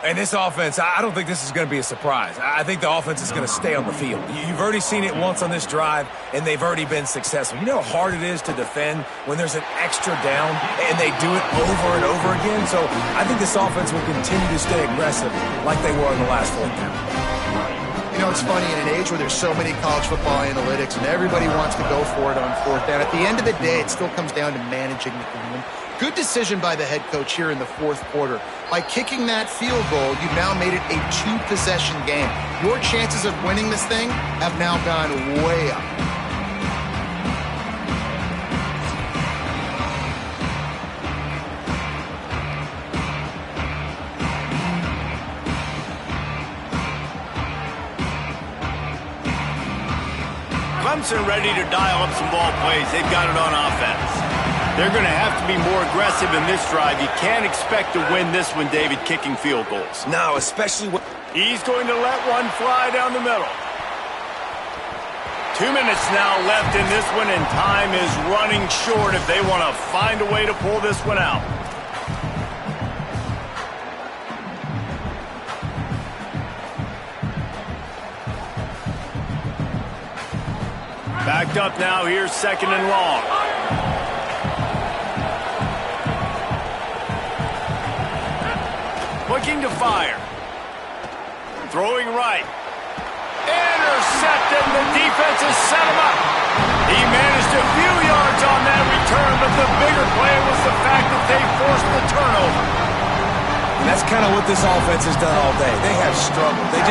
And this offense, I don't think this is going to be a surprise. I think the offense is going to stay on the field. You've already seen it once on this drive, and they've already been successful. You know how hard it is to defend when there's an extra down, and they do it over and over again? So I think this offense will continue to stay aggressive like they were in the last 4th down. You know, it's funny, in an age where there's so many college football analytics and everybody wants to go for it on 4th down, at the end of the day, it still comes down to managing the game. Good decision by the head coach here in the 4th quarter. By kicking that field goal, you've now made it a 2-possession game. Your chances of winning this thing have now gone way up. Clemson ready to dial up some ball plays. They've got it on offense. They're going to have to be more aggressive in this drive. You can't expect to win this one, David, kicking field goals. No, especially when he's going to let one fly down the middle. 2 minutes now left in this one, and time is running short if they want to find a way to pull this one out. Backed up now, here's 2nd and long. Looking to fire. Throwing right. Intercepted, the defense has set him up. He managed a few yards on that return, but the bigger play was the fact that they forced what this offense has done all day. They have struggled. They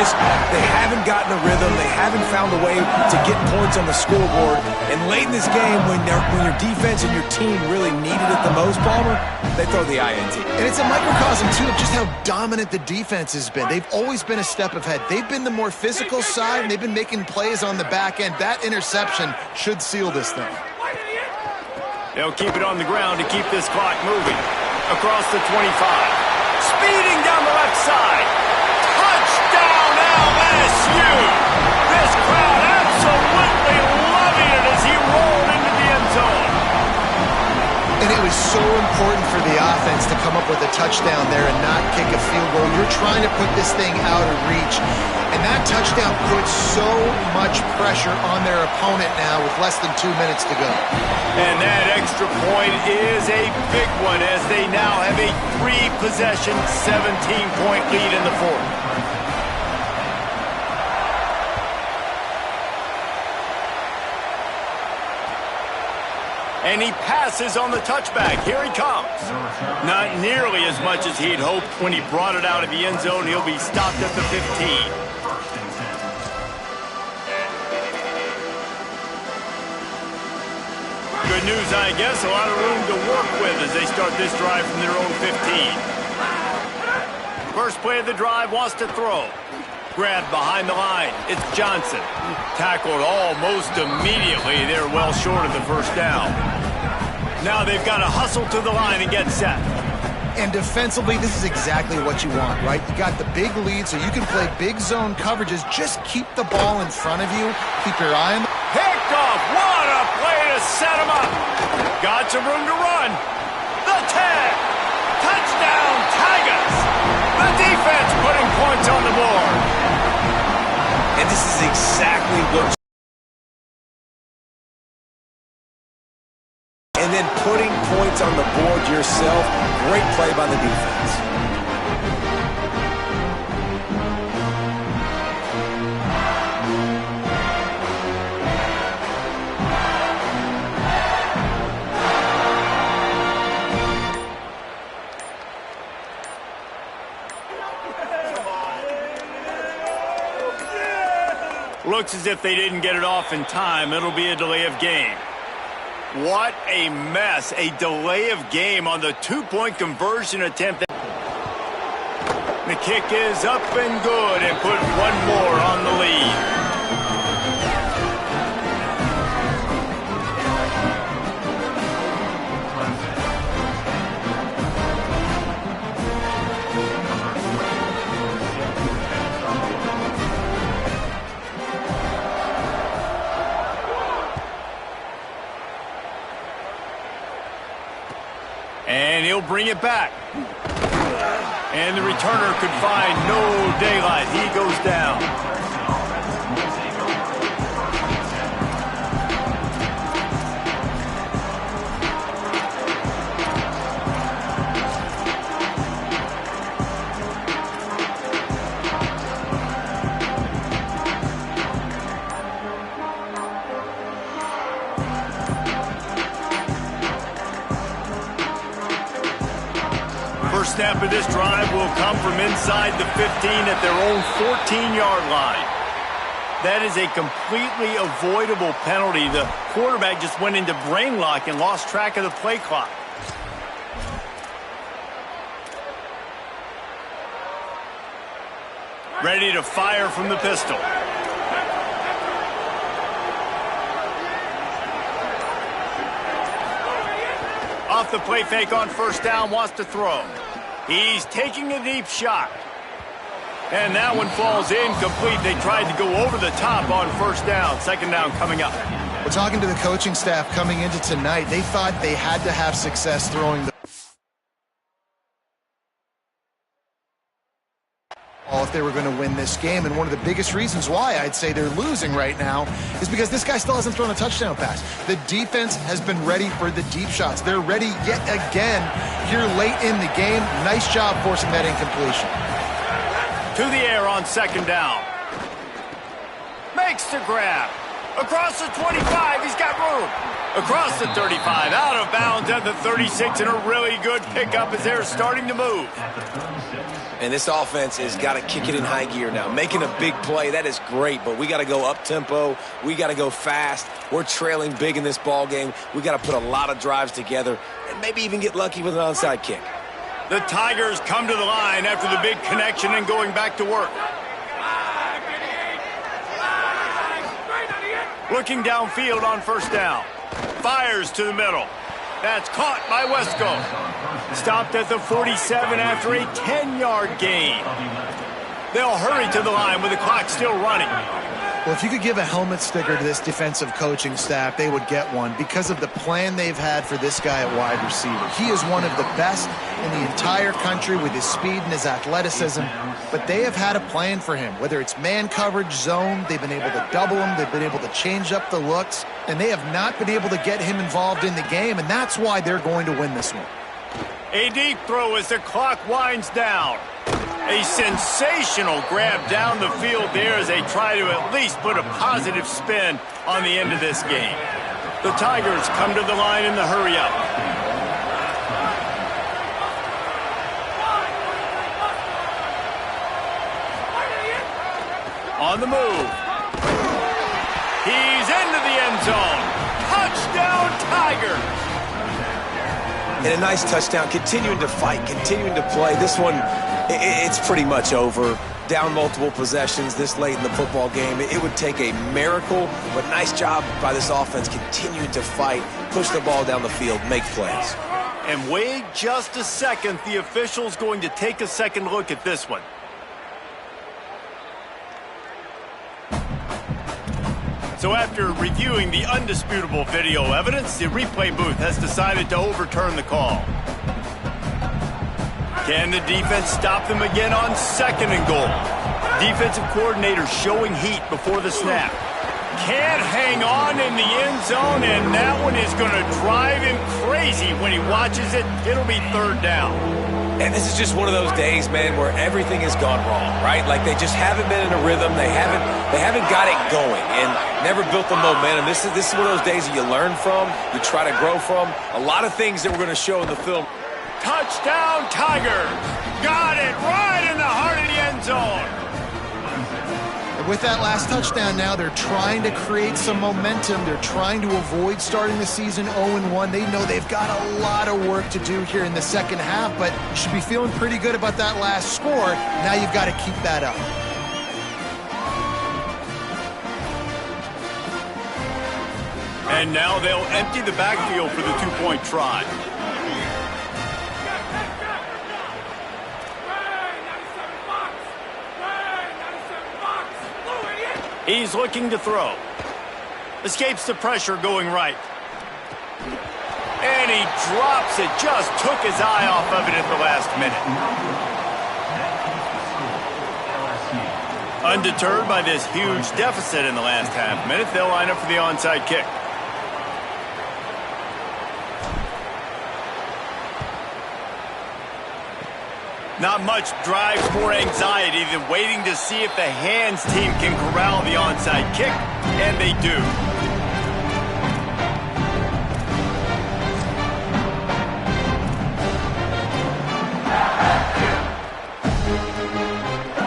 haven't gotten a rhythm. They haven't found a way to get points on the scoreboard. And late in this game, when your defense and your team really needed it the most, Palmer, they throw the INT. And it's a microcosm, too, of just how dominant the defense has been. They've always been a step ahead. They've been the more physical side, and they've been making plays on the back end. That interception should seal this thing. They'll keep it on the ground to keep this clock moving. Across the 25. Speeding down the left side. Touchdown, LSU! This crowd absolutely loving it as he rolled into the end zone. And it was so important for the offense to come up with a touchdown there and not kick a field goal. You're trying to put this thing out of reach. And that touchdown puts so much pressure on their opponent now with less than 2 minutes to go. And that extra point is a big one as they now have a 3-possession, 17-point lead in the fourth. And he passes on the touchback. Here he comes. Not nearly as much as he'd hoped when he brought it out of the end zone. He'll be stopped at the 15. Good news, I guess. A lot of room to work with as they start this drive from their own 15. First play of the drive, wants to throw. Grabbed behind the line. It's Johnson. Tackled almost immediately. They're well short of the first down. Now they've got to hustle to the line and get set. And defensively, this is exactly what you want, right? You got the big lead, so you can play big zone coverages. Just keep the ball in front of you. Keep your eye on the... Picked off. What a play to set him up. Got some room to run. The 10. Touchdown, Tigers. The defense putting points on the board. And this is exactly what... And then putting points on the board yourself. Great play by the defense. Looks as if they didn't get it off in time. It'll be a delay of game. What a mess. A delay of game on the 2-point conversion attempt. The kick is up and good and put one more on the lead. And he'll bring it back. And the returner could find no daylight. He goes down. First snap of this drive will come from inside the 15 at their own 14-yard line. That is a completely avoidable penalty. The quarterback just went into brain lock and lost track of the play clock. Ready to fire from the pistol. Off the play fake on first down, wants to throw. He's taking a deep shot. And that one falls incomplete. They tried to go over the top on first down. Second down coming up. We're talking to the coaching staff coming into tonight. They thought they had to have success throwing the ball if they were going to win this game. And one of the biggest reasons why I'd say they're losing right now is because this guy still hasn't thrown a touchdown pass. The defense has been ready for the deep shots. They're ready yet again here late in the game. Nice job forcing that incompletion. To the air on second down. Makes the grab. Across the 25, he's got room. Across the 35, out of bounds at the 36, and a really good pickup as they're starting to move. And this offense has got to kick it in high gear now. Making a big play, that is great, but we got to go up-tempo. We got to go fast. We're trailing big in this ball game. We got to put a lot of drives together and maybe even get lucky with an onside kick. The Tigers come to the line after the big connection and going back to work. Looking downfield on first down. Fires to the middle. That's caught by Wesco. Stopped at the 47 after a 10-yard gain. They'll hurry to the line with the clock still running. Well, if you could give a helmet sticker to this defensive coaching staff, they would get one because of the plan they've had for this guy at wide receiver. He is one of the best in the entire country with his speed and his athleticism, but they have had a plan for him. Whether it's man coverage, zone, they've been able to double him, they've been able to change up the looks, and they have not been able to get him involved in the game, and that's why they're going to win this one. A deep throw as the clock winds down. A sensational grab down the field there as they try to at least put a positive spin on the end of this game. The Tigers come to the line in the hurry-up. On the move. He's into the end zone. Touchdown, Tigers! And a nice touchdown, continuing to fight, continuing to play. This one, it's pretty much over. Down multiple possessions this late in the football game. It would take a miracle, but nice job by this offense continuing to fight, push the ball down the field, make plays. And wait just a second. The official's going to take a second look at this one. So after reviewing the undisputable video evidence, the replay booth has decided to overturn the call. Can the defense stop them again on second and goal? Defensive coordinator showing heat before the snap. Can't hang on in the end zone, and that one is going to drive him crazy when he watches it. It'll be third down. And this is just one of those days, man, where everything has gone wrong, right? Like they just haven't been in a rhythm. They haven't got it going and never built the momentum. This is one of those days that you learn from, you try to grow from. A lot of things that we're going to show in the film. Touchdown, Tigers! Got it right in the heart of the end zone. With that last touchdown now, they're trying to create some momentum. They're trying to avoid starting the season 0-1. They know they've got a lot of work to do here in the second half, but you should be feeling pretty good about that last score. Now you've got to keep that up. And now they'll empty the backfield for the two-point try. He's looking to throw. Escapes the pressure going right. And he drops it. Just took his eye off of it at the last minute. Undeterred by this huge deficit in the last half minute, they'll line up for the onside kick. Not much drives more anxiety than waiting to see if the hands team can corral the onside kick, and they do.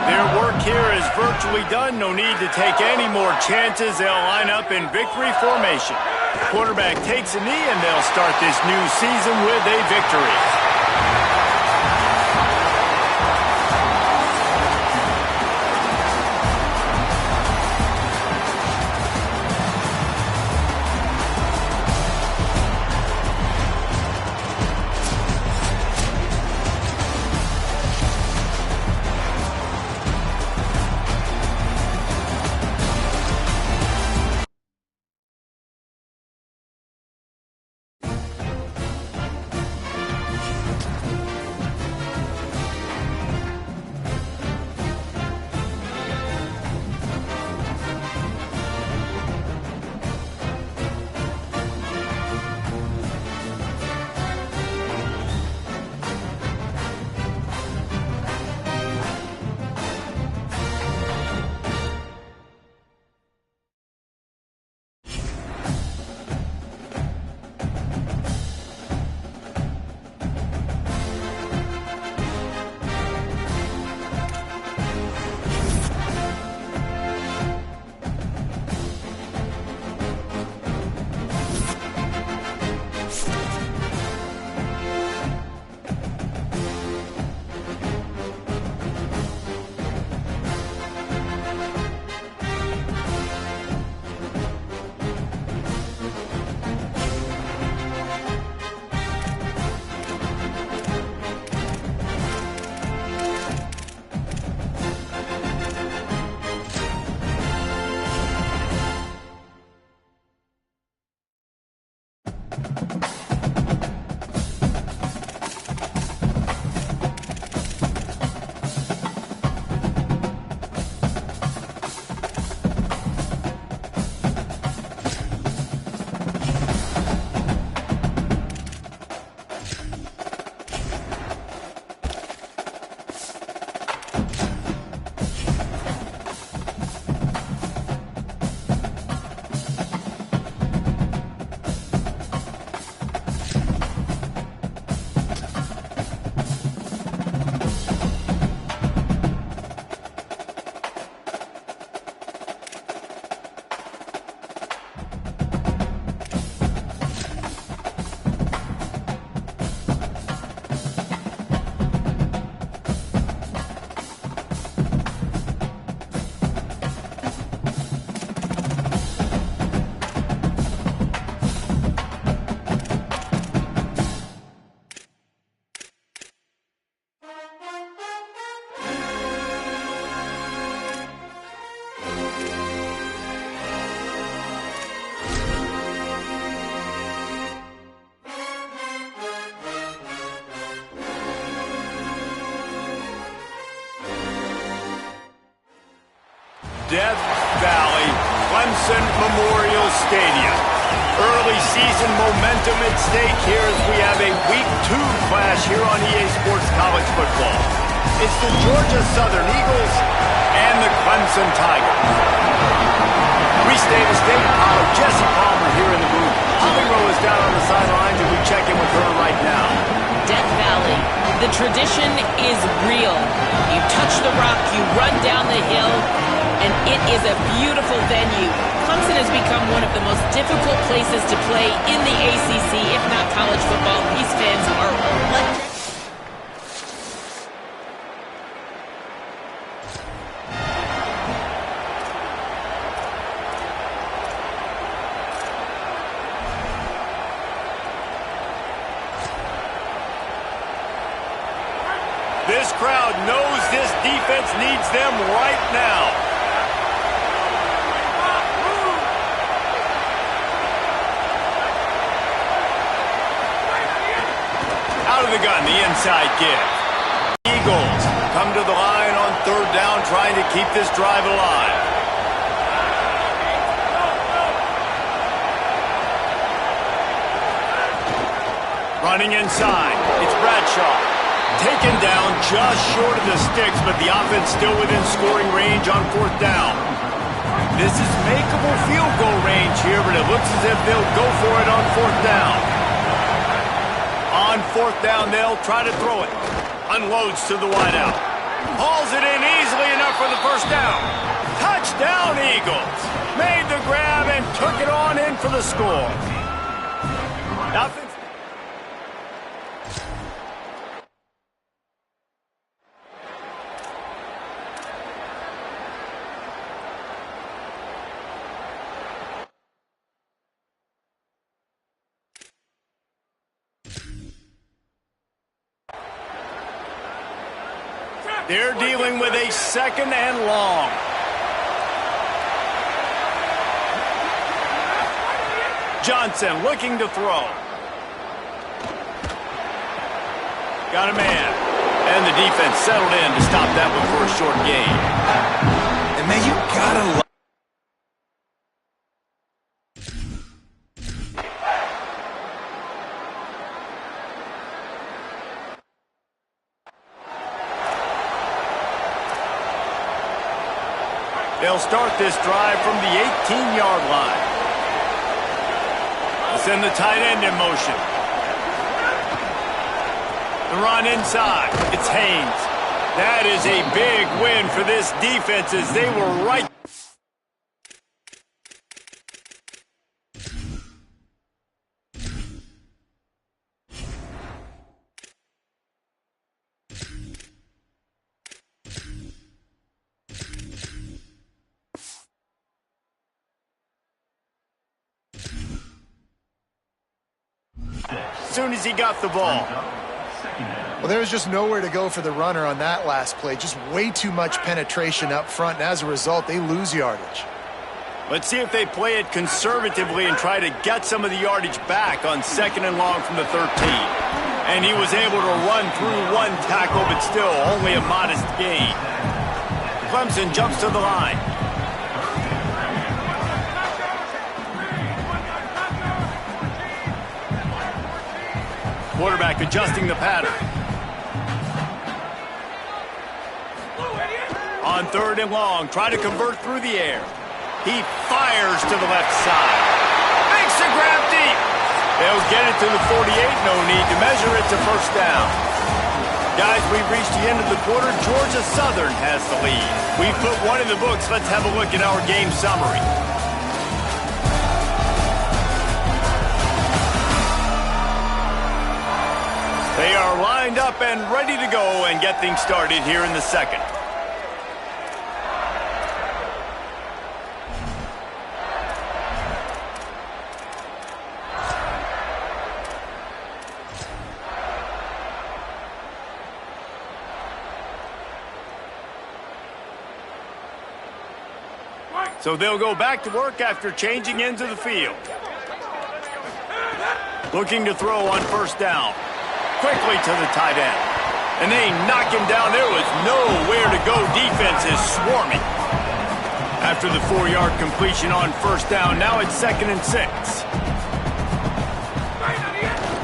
Their work here is virtually done. No need to take any more chances. They'll line up in victory formation. Quarterback takes a knee, and they'll start this new season with a victory. Death Valley, Clemson Memorial Stadium. Early season momentum at stake here as we have a Week 2 clash here on EA Sports College Football. It's the Georgia Southern Eagles and the Clemson Tigers. Reese Davis, David Powell, Jesse Palmer here in the booth. Holly Rowe is down on the sidelines, and we check in with her right now. Death Valley, the tradition is real. You touch the rock, you run down the hill, and it is a beautiful venue. Clemson has become one of the most difficult places to play in the ACC, if not college football. These fans are electric. This crowd knows this defense needs them right now. Out of the gun, the inside give. Eagles come to the line on third down, trying to keep this drive alive. Running inside, it's Bradshaw. Taken down just short of the sticks, but the offense still within scoring range on fourth down. This is makeable field goal range here, but it looks as if they'll go for it on fourth down. On fourth down, they'll try to throw it. Unloads to the wideout. Hauls it in easily enough for the first down. Touchdown, Eagles. Made the grab and took it on in for the score. Nothing. They're dealing with a second and long. Johnson looking to throw. Got a man. And the defense settled in to stop that one for a short gain. And man, you gotta love. They'll start this drive from the 18-yard line. They'll send the tight end in motion. The run inside. It's Haynes. That is a big win for this defense as they were right. As soon as he got the ball. Well, there was just nowhere to go for the runner on that last play. Just way too much penetration up front, and as a result, they lose yardage. Let's see if they play it conservatively and try to get some of the yardage back on second and long from the 13. And he was able to run through one tackle, but still only a modest gain. Clemson jumps to the line. Quarterback adjusting the pattern. On third and long, try to convert through the air. He fires to the left side. Makes a grab deep. They'll get it to the 48. No need to measure it to first down. Guys, we've reached the end of the quarter. Georgia Southern has the lead. We've put one in the books. Let's have a look at our game summary. They are lined up and ready to go and get things started here in the second. So they'll go back to work after changing into the field. Looking to throw on first down. Quickly to the tight end. And they knock him down. There was nowhere to go. Defense is swarming. After the 4-yard completion on first down, now it's 2nd and 6.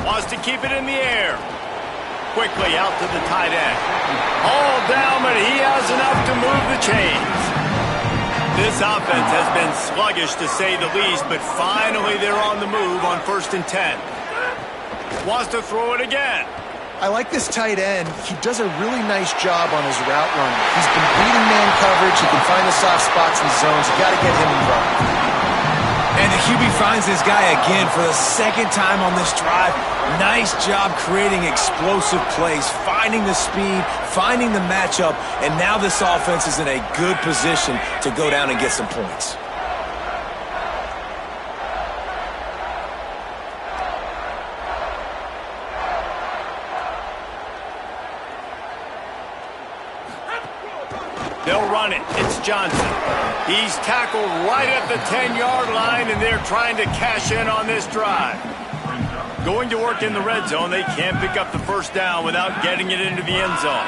Wants to keep it in the air. Quickly out to the tight end. All down, but he has enough to move the chains. This offense has been sluggish to say the least, but finally they're on the move on 1st and 10. Wants to throw it again. I like this tight end. He does a really nice job on his route running. He's been beating man coverage. He can find the soft spots in zones. You got to get him involved. And the QB finds this guy again for the 2nd time on this drive. Nice job creating explosive plays, finding the speed, finding the matchup, and now this offense is in a good position to go down and get some points. They'll run it. It's Johnson. He's tackled right at the 10-yard line, and they're trying to cash in on this drive. Going to work in the red zone. They can't pick up the first down without getting it into the end zone.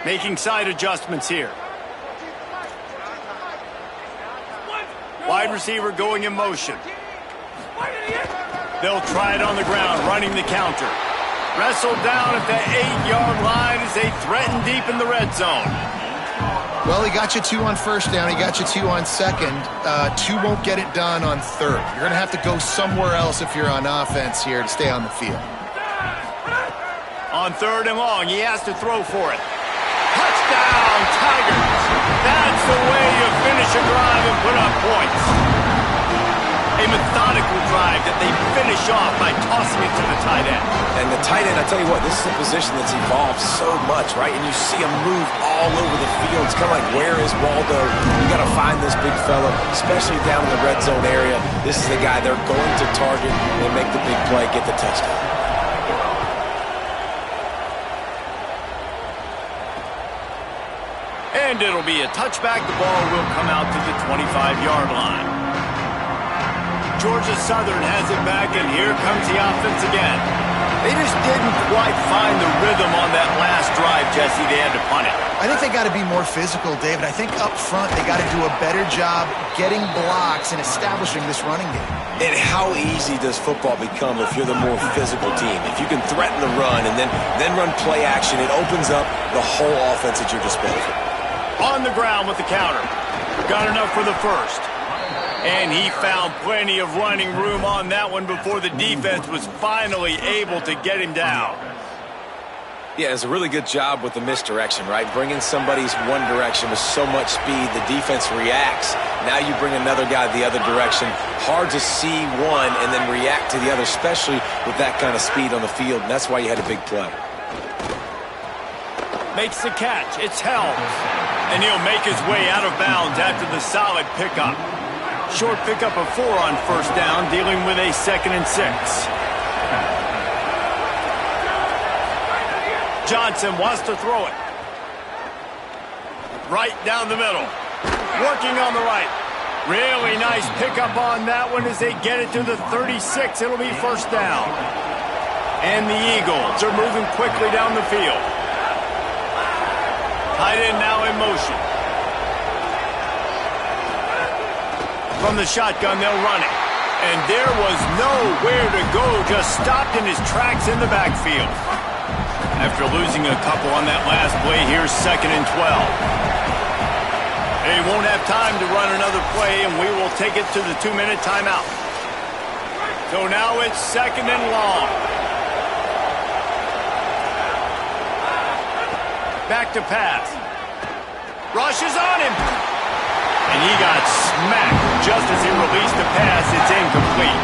Making side adjustments here. Wide receiver going in motion. They'll try it on the ground, running the counter. Wrestled down at the 8-yard line as they threaten deep in the red zone. Well, he got you 2 on first down. He got you 2 on second. 2 won't get it done on third. You're going to have to go somewhere else if you're on offense here to stay on the field. On 3rd and long, he has to throw for it. Touchdown, Tigers! That's the way you finish a drive and put up points. A methodical drive that they finish off by tossing it to the tight end. And the tight end, I tell you what, this is a position that's evolved so much, right? And you see him move all over the field. It's kind of like, where is Waldo? You got to find this big fella, especially down in the red zone area. This is the guy they're going to target and make the big play, get the touchdown. And it'll be a touchback. The ball will come out to the 25-yard line. Georgia Southern has it back, and here comes the offense again. They just didn't quite find the rhythm on that last drive, Jesse. They had to punt it. I think they got to be more physical, David. I think up front they got to do a better job getting blocks and establishing this running game. And how easy does football become if you're the more physical team? If you can threaten the run and then run play action, it opens up the whole offense at your disposal. On the ground with the counter. Got enough for the first. And he found plenty of running room on that one before the defense was finally able to get him down. Yeah, it's a really good job with the misdirection, right? Bringing somebody's one direction with so much speed, the defense reacts. Now you bring another guy the other direction. Hard to see one and then react to the other, especially with that kind of speed on the field, and that's why you had a big play. Makes the catch. It's held. And he'll make his way out of bounds after the solid pickup. Short pickup of 4 on first down, dealing with a 2nd and 6. Johnson wants to throw it. Right down the middle. Working on the right. Really nice pickup on that one as they get it to the 36. It'll be first down. And the Eagles are moving quickly down the field. Tight end now in motion. From the shotgun, they'll run it. And there was nowhere to go, just stopped in his tracks in the backfield. After losing a couple on that last play, here's 2nd and 12. They won't have time to run another play, and we will take it to the 2-minute timeout. So now it's 2nd and long. Back to pass. Rush is on him. And he got smacked just as he released the pass. It's incomplete.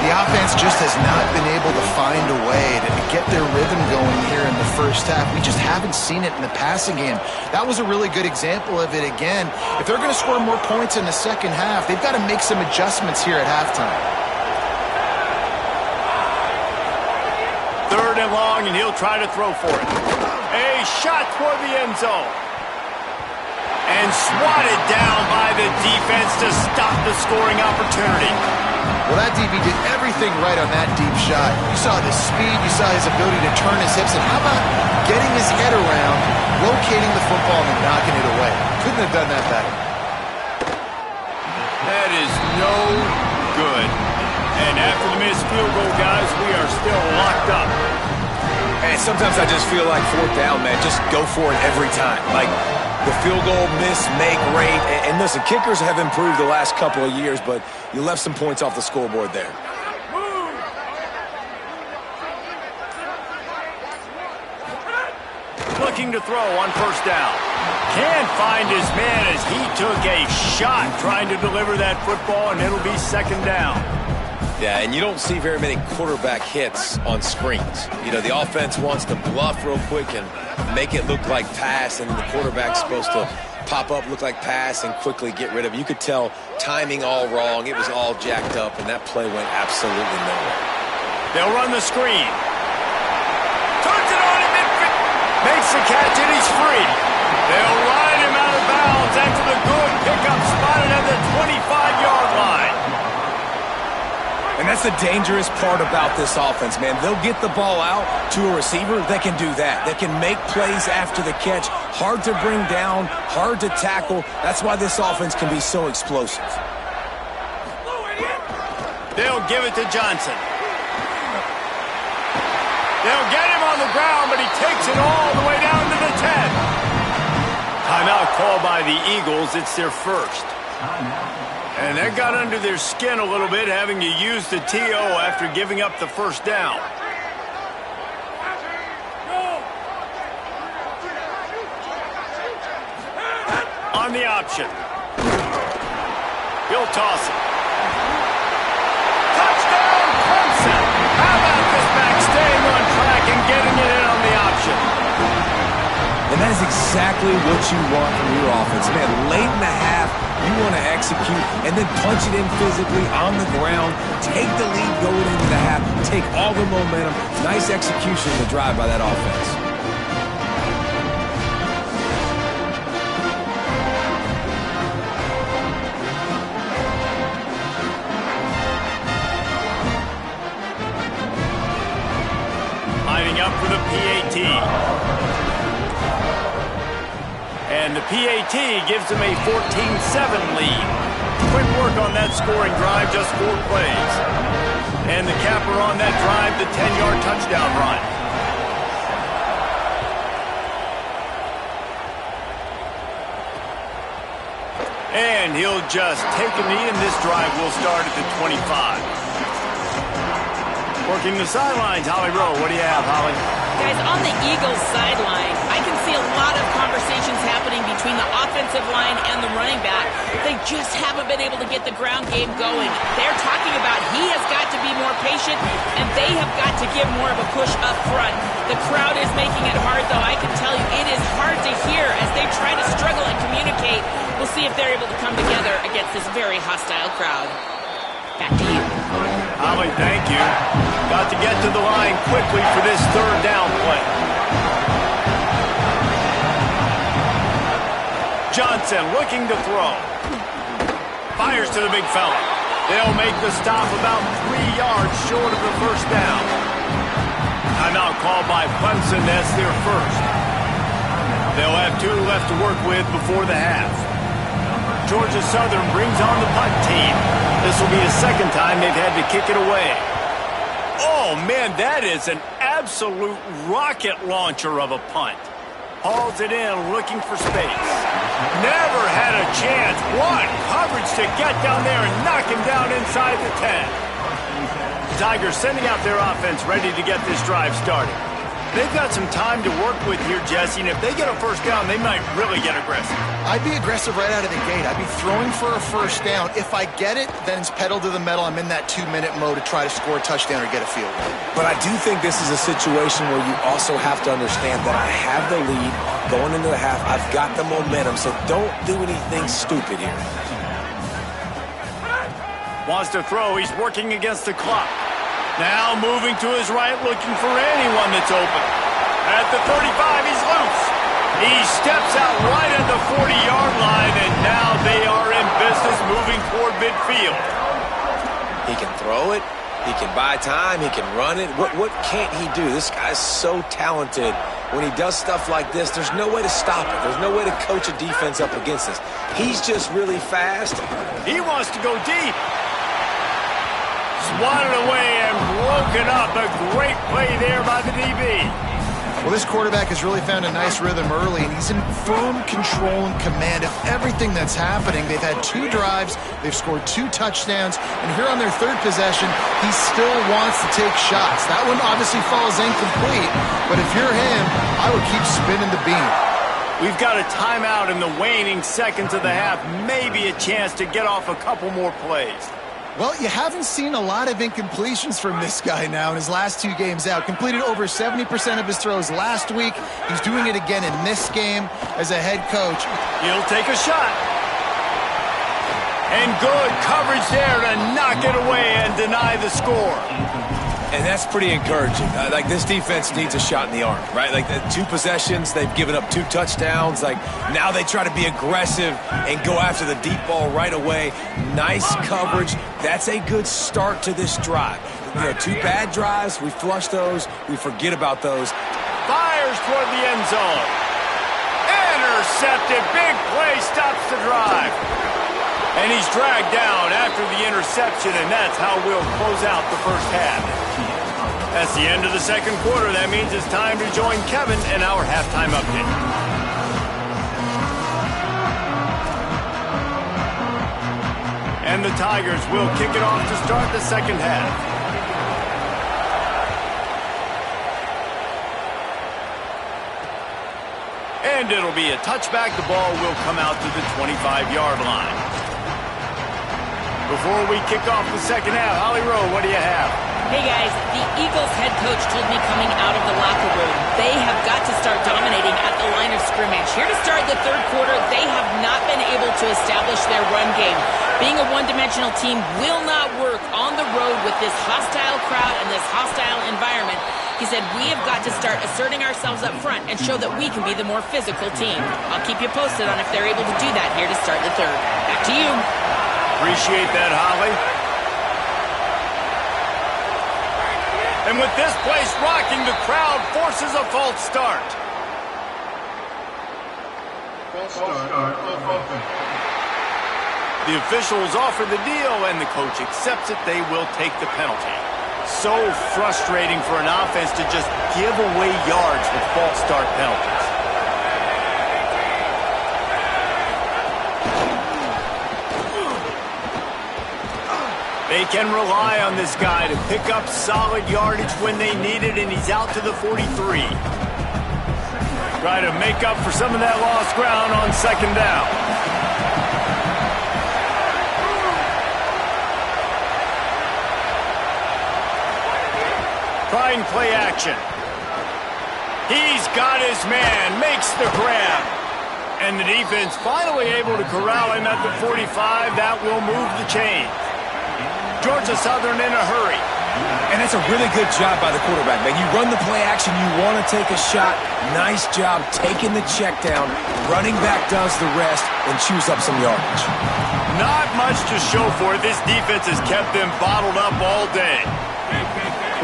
The offense just has not been able to find a way to get their rhythm going here in the first half. We just haven't seen it in the passing game. That was a really good example of it again. If they're going to score more points in the second half, they've got to make some adjustments here at halftime. 3rd and long, and he'll try to throw for it. A shot toward the end zone. And swatted down by the defense to stop the scoring opportunity. Well, that DB did everything right on that deep shot. You saw the speed, you saw his ability to turn his hips, and how about getting his head around, rotating the football, and knocking it away? Couldn't have done that better. That is no good. And after the missed field goal, guys, we are still locked up. And sometimes I just feel like fourth down, man. Just go for it every time. Like the field goal, miss, make, rate. And listen, kickers have improved the last couple of years, but you left some points off the scoreboard there. Looking to throw on first down. Can't find his man as he took a shot trying to deliver that football, and it'll be second down. Yeah, and you don't see very many quarterback hits on screens. You know, the offense wants to bluff real quick and make it look like pass, and the quarterback's supposed to pop up, look like pass, and quickly get rid of it. You could tell timing all wrong. It was all jacked up, and that play went absolutely nowhere. They'll run the screen. Turns it on in midfield. Makes the catch, and he's free. They'll ride him out of bounds after the good pickup spotted at the 25-yard line. And that's the dangerous part about this offense, man. They'll get the ball out to a receiver. They can do that. They can make plays after the catch. Hard to bring down, hard to tackle. That's why this offense can be so explosive. They'll give it to Johnson. They'll get him on the ground, but he takes it all the way down to the 10. Timeout called by the Eagles. It's their first. And that got under their skin a little bit, having to use the TO after giving up the first down. On the option. He'll toss it. Touchdown, Clemson! How about this back staying on track and getting it in on the option? And that is exactly what you want from your offense. Man, late in the half, you want to execute and then punch it in physically on the ground, take the lead going into the half, take all the momentum. Nice execution of the drive by that offense. Lining up for the PAT. And the PAT gives them a 14-7 lead. Quick work on that scoring drive, just 4 plays. And the capper on that drive, the 10-yard touchdown run. And he'll just take a knee, and this drive will start at the 25. Working the sidelines, Holly Rowe. What do you have, Holly? Guys, on the Eagles sideline, I can see a lot of conversations happening between the offensive line and the running back. They just haven't been able to get the ground game going. They're talking about he has got to be more patient, and they have got to give more of a push up front. The crowd is making it hard, though. I can tell you it is hard to hear as they try to struggle and communicate. We'll see if they're able to come together against this very hostile crowd. Back to you. Holly, thank you. Got to get to the line quickly for this third down play. Johnson looking to throw. Fires to the big fella. They'll make the stop about 3 yards short of the first down. Timeout called by Clemson. That's their first. They'll have 2 left to work with before the half. Georgia Southern brings on the punt team. This will be the second time they've had to kick it away. Oh, man, that is an absolute rocket launcher of a punt. Hauls it in, looking for space. Never had a chance. What coverage to get down there and knock him down inside the 10. Tigers sending out their offense, ready to get this drive started. They've got some time to work with here, Jesse, and if they get a first down, they might really get aggressive. I'd be aggressive right out of the gate. I'd be throwing for a first down. If I get it, then it's pedal to the metal. I'm in that 2-minute mode to try to score a touchdown or get a field goal. But I do think this is a situation where you also have to understand that I have the lead going into the half. I've got the momentum, so don't do anything stupid here. Wants to throw. He's working against the clock. Now moving to his right, looking for anyone that's open. At the 35, he's loose. He steps out right at the 40-yard line, and now they are in business moving toward midfield. He can throw throw it. He can buy time. He can run it. What can't he do? This guy's so talented. When he does stuff like this, there's no way to stop it. There's no way to coach a defense up against this. He's just really fast. He wants to go deep. Swatted away and broken up. A great play there by the DB. Well, this quarterback has really found a nice rhythm early, and he's in firm control and command of everything that's happening. They've had 2 drives, they've scored 2 touchdowns, and here on their 3rd possession, he still wants to take shots. That one obviously falls incomplete, but if you're him, I would keep spinning the beam. We've got a timeout in the waning seconds of the half. Maybe a chance to get off a couple more plays. Well, you haven't seen a lot of incompletions from this guy now in his last 2 games out. Completed over 70% of his throws last week. He's doing it again in this game as a head coach. He'll take a shot. And good coverage there to knock it away and deny the score. And that's pretty encouraging. Like, this defense needs a shot in the arm, right? Like, 2 possessions, they've given up 2 touchdowns. Like, now they try to be aggressive and go after the deep ball right away. Nice coverage. That's a good start to this drive. 2 bad drives, we flush those, we forget about those. Fires toward the end zone. Intercepted. Big play stops the drive. And he's dragged down after the interception, and that's how we'll close out the first half. That's the end of the second quarter. That means it's time to join Kevin in our halftime update. And the Tigers will kick it off to start the second half. And it'll be a touchback. The ball will come out to the 25-yard line. Before we kick off the second half, Holly Rowe, what do you have? Hey guys, the Eagles head coach told me coming out of the locker room, they have got to start dominating at the line of scrimmage. Here to start the third quarter, they have not been able to establish their run game. Being a one-dimensional team will not work on the road with this hostile crowd and this hostile environment. He said, we have got to start asserting ourselves up front and show that we can be the more physical team. I'll keep you posted on if they're able to do that here to start the third. Back to you. Appreciate that, Holly. And with this place rocking, the crowd forces a false start. False start. The officials offer the deal, and the coach accepts it. They will take the penalty. So frustrating for an offense to just give away yards with false start penalties. They can rely on this guy to pick up solid yardage when they need it, and he's out to the 43. Try to make up for some of that lost ground on second down. Trying play action. He's got his man, makes the grab. And the defense finally able to corral him at the 45. That will move the chains. Georgia Southern in a hurry. And that's a really good job by the quarterback, man. You run the play action, you want to take a shot. Nice job taking the check down. Running back does the rest and chews up some yardage. Not much to show for it. This defense has kept them bottled up all day.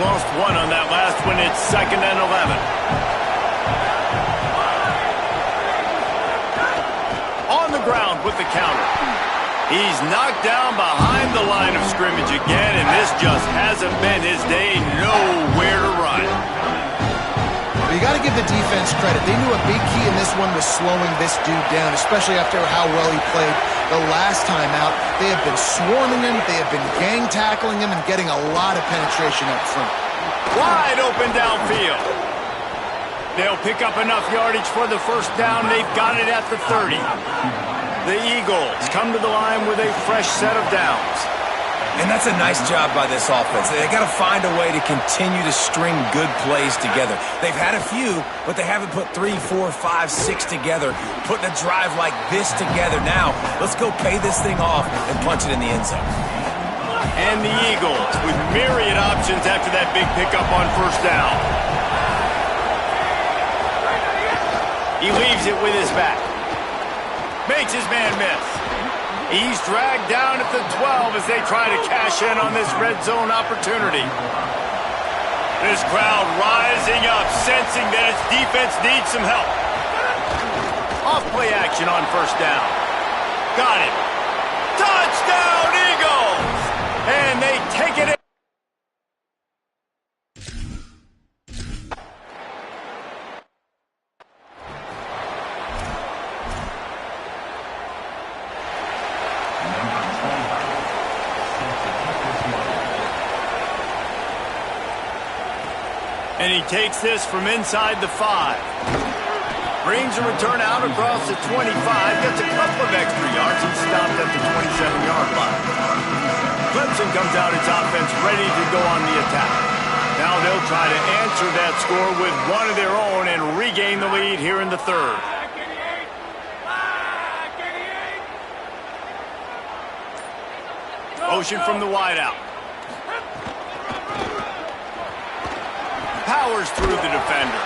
Lost one on that last one. It's 2nd and 11. On the ground with the counter. He's knocked down behind the line of scrimmage again, and this just hasn't been his day. Nowhere to run. But you got to give the defense credit. They knew a big key in this one was slowing this dude down, especially after how well he played the last time out. They have been swarming him, they have been gang tackling him, and getting a lot of penetration up front. Wide open downfield. They'll pick up enough yardage for the first down. They've got it at the 30. The Eagles come to the line with a fresh set of downs. And that's a nice job by this offense. They got to find a way to continue to string good plays together. They've had a few, but they haven't put 3, 4, 5, 6 together. Putting a drive like this together now. Let's go pay this thing off and punch it in the end zone. And the Eagles with myriad options after that big pickup on first down. He leaves it with his back. Makes his man miss. He's dragged down at the 12 as they try to cash in on this red zone opportunity. This crowd rising up, sensing that its defense needs some help. Off play action on first down. Got it. Touchdown, Eagles! And they take it in. And he takes this from inside the 5. Brings a return out across the 25. Gets a couple of extra yards. He's stopped at the 27-yard line. Clemson comes out its offense ready to go on the attack. Now they'll try to answer that score with one of their own and regain the lead here in the third. Motion from the wideout. Powers through the defender.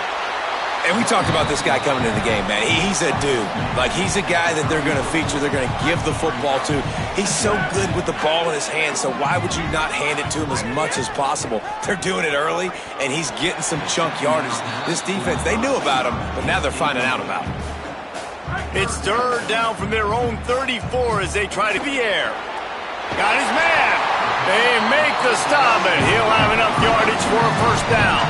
And we talked about this guy coming into the game, man. He's a dude. Like, he's a guy that they're going to feature, they're going to give the football to. He's so good with the ball in his hand, so why would you not hand it to him as much as possible? They're doing it early, and he's getting some chunk yardage. This defense, they knew about him, but now they're finding out about him. It's third down from their own 34 as they try to the air. Got his man. They make the stop, and he'll have enough yardage for a first down.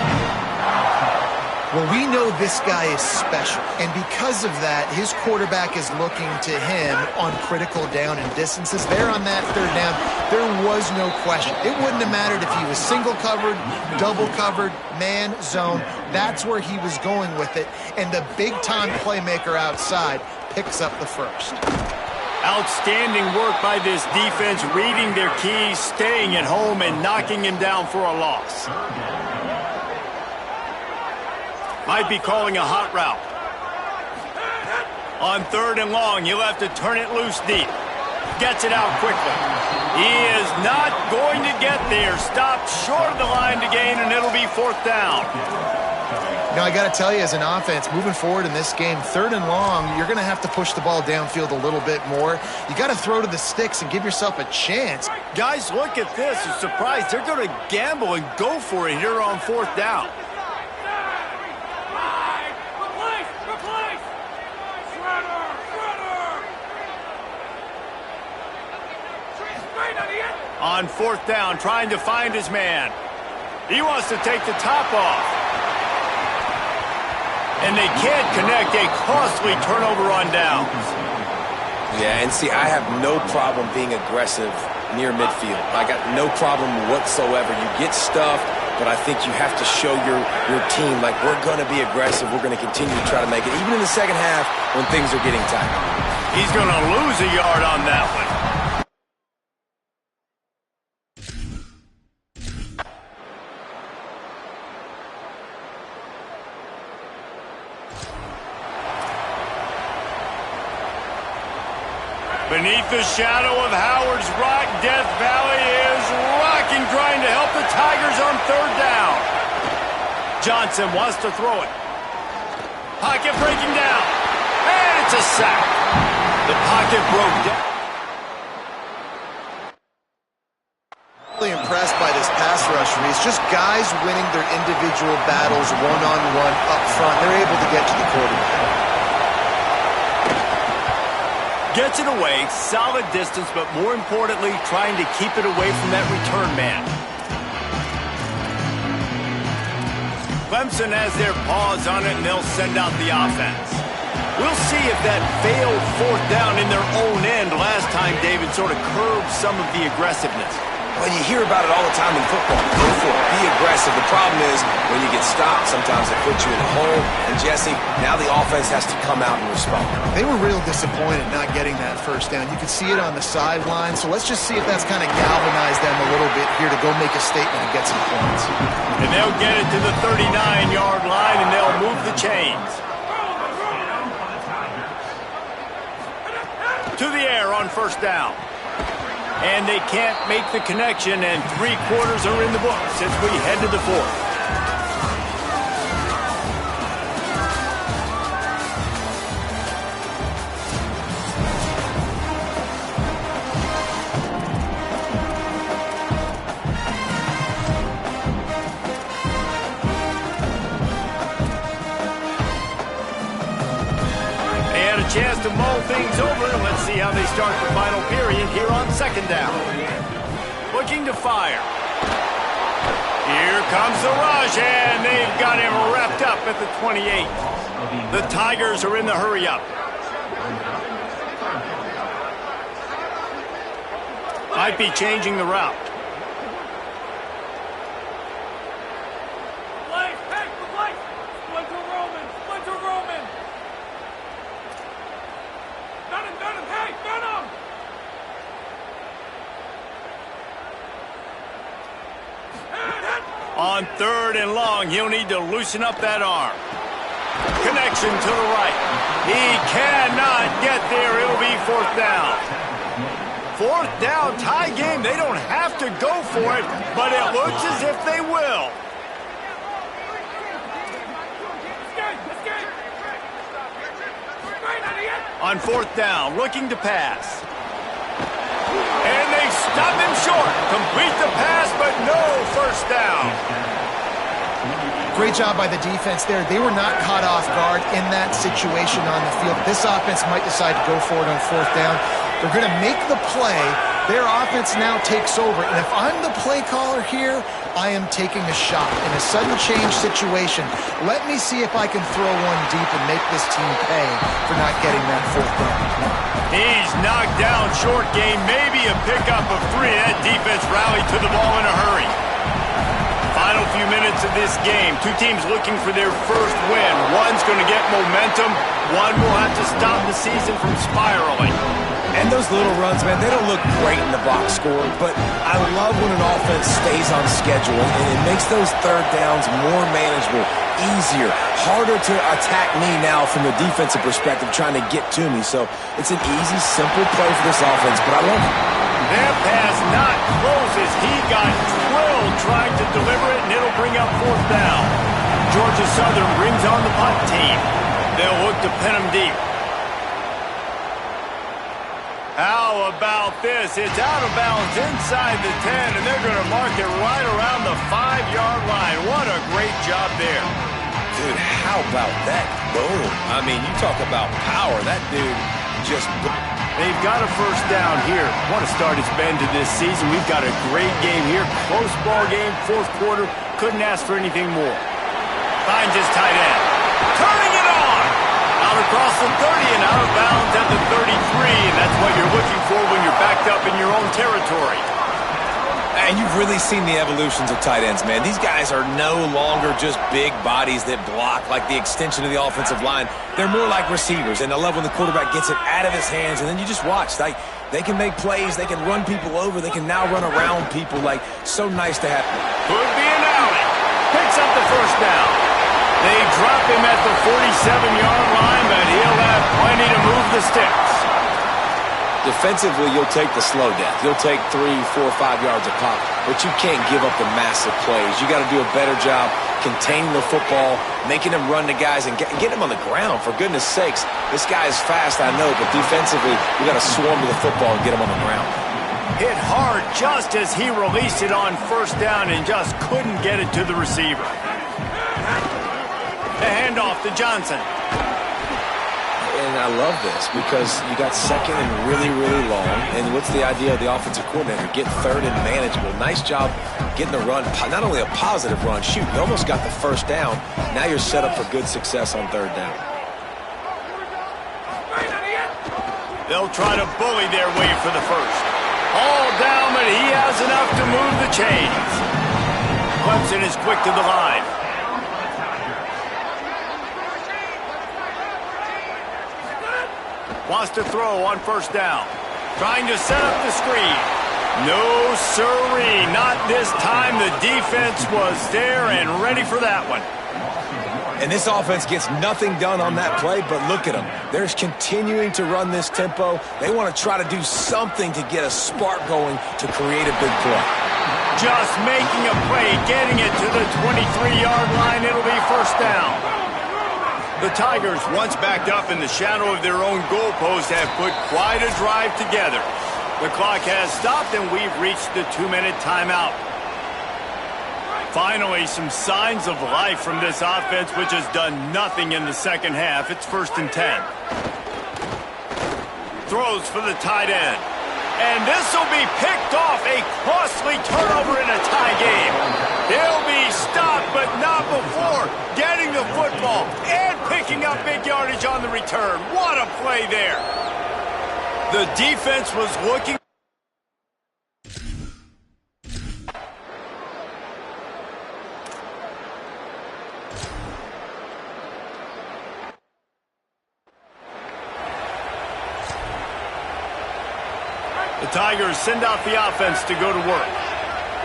Well, we know this guy is special, and because of that, his quarterback is looking to him on critical down and distances. There on that third down, there was no question. It wouldn't have mattered if he was single covered, double covered, man, zone. That's where he was going with it, and the big-time playmaker outside picks up the first. Outstanding work by this defense, reading their keys, staying at home, and knocking him down for a loss. Might be calling a hot route. On third and long, he'll have to turn it loose deep. Gets it out quickly. He is not going to get there. Stopped short of the line to gain, and it'll be fourth down. Now, I got to tell you, as an offense, moving forward in this game, third and long, you're going to have to push the ball downfield a little bit more. You got to throw to the sticks and give yourself a chance. Guys, look at this. I'm surprised. They're going to gamble and go for it here on fourth down. On fourth down, trying to find his man. He wants to take the top off. And they can't connect. A costly turnover on downs. Yeah, and see, I have no problem being aggressive near midfield. I got no problem whatsoever. You get stuffed, but I think you have to show your team, like, we're going to be aggressive. We're going to continue to try to make it, even in the second half when things are getting tight. He's going to lose a yard on that one. Beneath the shadow of Howard's Rock, Death Valley is rocking, trying to help the Tigers on third down. Johnson wants to throw it. Pocket breaking down. And it's a sack. The pocket broke down. Really impressed by this pass rush for me. It's just guys winning their individual battles one-on-one up front. They're able to get to the quarterback. Gets it away, solid distance, but more importantly, trying to keep it away from that return man. Clemson has their paws on it, and they'll send out the offense. We'll see if that failed fourth down in their own end last time, David, sort of curbed some of the aggressiveness. Well, you hear about it all the time in football. Go for it. Be aggressive. The problem is when you get stopped, sometimes it puts you in a hole. And, Jesse, now the offense has to come out and respond. They were real disappointed not getting that first down. You could see it on the sideline. So let's just see if that's kind of galvanized them a little bit here to go make a statement and get some points. And they'll get it to the 39-yard line, and they'll move the chains. To the air on first down. And they can't make the connection, and 3/4 are in the books as we head to the fourth. mull things over. Let's see how they start the final period here on second down. Looking to fire. Here comes the rush, and they've got him wrapped up at the 28. The Tigers are in the hurry-up. Might be changing the route. On third and long, he'll need to loosen up that arm. Connection to the right. He cannot get there. It'll be fourth down. Fourth down, tie game. They don't have to go for it, but it looks as if they will. On fourth down, looking to pass. And they stop him short. Complete the pass, but no first down. Great job by the defense there. They were not caught off guard in that situation on the field. This offense might decide to go for it on fourth down. They're going to make the play. Their offense now takes over. And if I'm the play caller here, I am taking a shot. In a sudden change situation, let me see if I can throw one deep and make this team pay for not getting that fourth down. He's knocked down short game, maybe a pickup of 3. That defense rallied to the ball in a hurry. Final few minutes of this game. Two teams looking for their first win. One's going to get momentum. One will have to stop the season from spiraling. And those little runs, man, they don't look great in the box score, but I love when an offense stays on schedule, and it makes those third downs more manageable, easier, harder to attack me now from the defensive perspective trying to get to me. So it's an easy, simple play for this offense, but I love it. That pass not close as he got drilled trying to deliver it, and it'll bring up fourth down. Georgia Southern brings on the punt team. They'll look to pin him deep. How about this? It's out of bounds inside the 10, and they're going to mark it right around the 5-yard line. What a great job there. Dude, how about that? Boom. I mean, you talk about power. That dude just... They've got a first down here. What a start it's been to this season. We've got a great game here. Close ball game, fourth quarter. Couldn't ask for anything more. Finds his tight end. Turning it on! Out across the 30 and out of bounds at the 33. And that's what you're looking for when you're backed up in your own territory. And you've really seen the evolutions of tight ends, man. These guys are no longer just big bodies that block like the extension of the offensive line. They're more like receivers, and I love when the quarterback gets it out of his hands, and then you just watch. They can make plays. They can run people over. They can now run around people. Like, so nice to have. Could be an alley. Picks up the first down. They drop him at the 47-yard line, but he'll have plenty to move the sticks. Defensively, you'll take the slow death. You'll take 3, 4, 5 yards a pop, but you can't give up the massive plays. You got to do a better job containing the football, making them run to guys, and getting them on the ground. For goodness sakes, this guy is fast, I know, but defensively, we got to swarm to the football and get him on the ground. Hit hard just as he released it on first down and just couldn't get it to the receiver. The handoff to Johnson. And I love this because you got second and really, really long. And what's the idea of the offensive coordinator? Get third and manageable. Nice job getting the run. Not only a positive run, shoot, you almost got the first down. Now you're set up for good success on third down. They'll try to bully their way for the first. All down, but he has enough to move the chains. Clemson is quick to the line. Wants to throw on first down. Trying to set up the screen. No siree, not this time. The defense was there and ready for that one. And this offense gets nothing done on that play, but look at them. They're continuing to run this tempo. They want to try to do something to get a spark going to create a big play. Just making a play, getting it to the 23-yard line. It'll be first down. The Tigers, once backed up in the shadow of their own goalpost, have put quite a drive together. The clock has stopped, and we've reached the 2-minute timeout. Finally, some signs of life from this offense, which has done nothing in the second half. It's 1st and 10. throws for the tight end. And this will be picked off, a costly turnover in a tie game. He'll be stopped, but not before getting the football and picking up big yardage on the return. What a play there. The defense was looking. The Tigers send out the offense to go to work.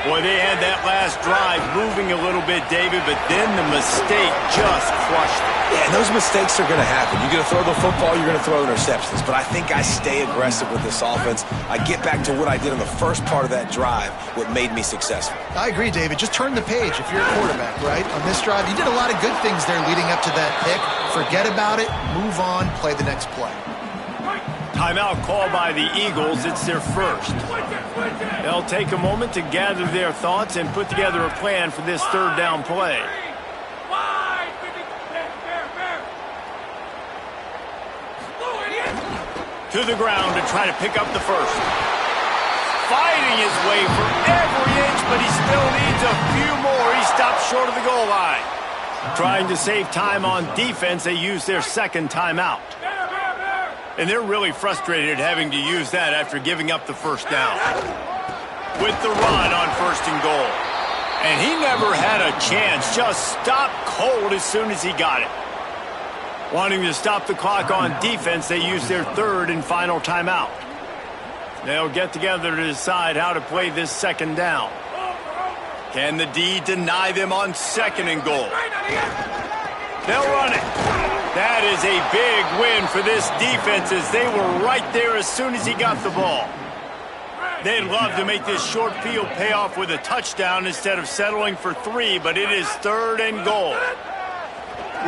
Boy, they had that last drive moving a little bit, David, but then the mistake just crushed them. Yeah, and those mistakes are going to happen. You're going to throw the football, you're going to throw interceptions. But I think I stay aggressive with this offense. I get back to what I did in the first part of that drive, what made me successful. I agree, David. Just turn the page if you're a quarterback, right? On this drive, you did a lot of good things there leading up to that pick. Forget about it, move on, play the next play. Timeout called by the Eagles. It's their first. They'll take a moment to gather their thoughts and put together a plan for this third down play. To the ground to try to pick up the first. Fighting his way for every inch, but he still needs a few more. He stops short of the goal line. Trying to save time on defense, they use their second timeout. And they're really frustrated having to use that after giving up the first down. With the run on first and goal. And he never had a chance, just stopped cold as soon as he got it. Wanting to stop the clock on defense, they use their third and final timeout. They'll get together to decide how to play this second down. Can the D deny them on second and goal? They'll run it. That is a big win for this defense as they were right there as soon as he got the ball. They'd love to make this short field pay off with a touchdown instead of settling for 3, but it is third and goal.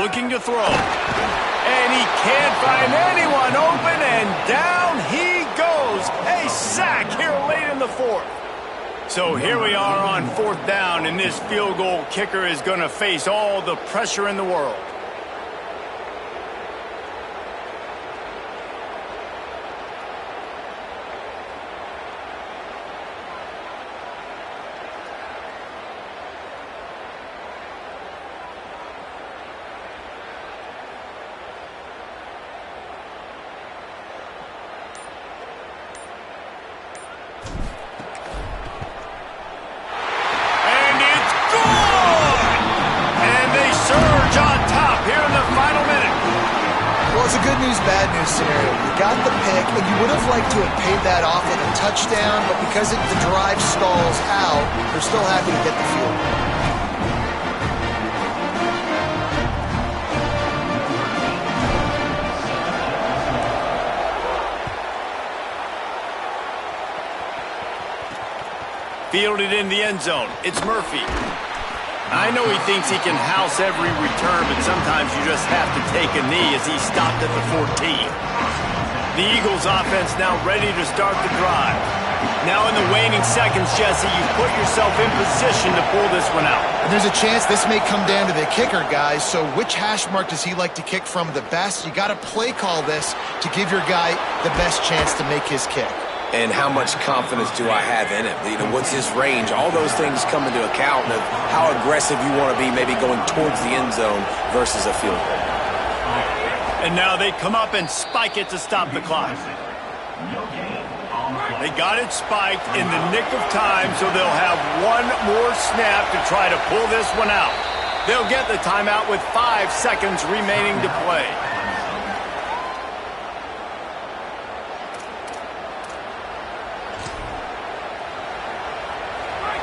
Looking to throw. And he can't find anyone open, and down he goes. A sack here late in the fourth. So here we are on fourth down, and this field goal kicker is going to face all the pressure in the world. Good news, bad news scenario. You got the pick, and you would have liked to have paid that off with a touchdown, but because the drive stalls out, they're still happy to get the field goal. Fielded in the end zone. It's Murphy. I know he thinks he can house every return, but sometimes you just have to take a knee as he stopped at the 14. The Eagles offense now ready to start the drive. Now in the waning seconds, Jesse, you put yourself in position to pull this one out. And there's a chance this may come down to the kicker, guys, so which hash mark does he like to kick from the best? You got to play call this to give your guy the best chance to make his kick. And how much confidence do I have in it? You know, what's his range? All those things come into account of how aggressive you want to be maybe going towards the end zone versus a field goal. And now they come up and spike it to stop the clock. They got it spiked in the nick of time, so they'll have one more snap to try to pull this one out. They'll get the timeout with 5 seconds remaining to play.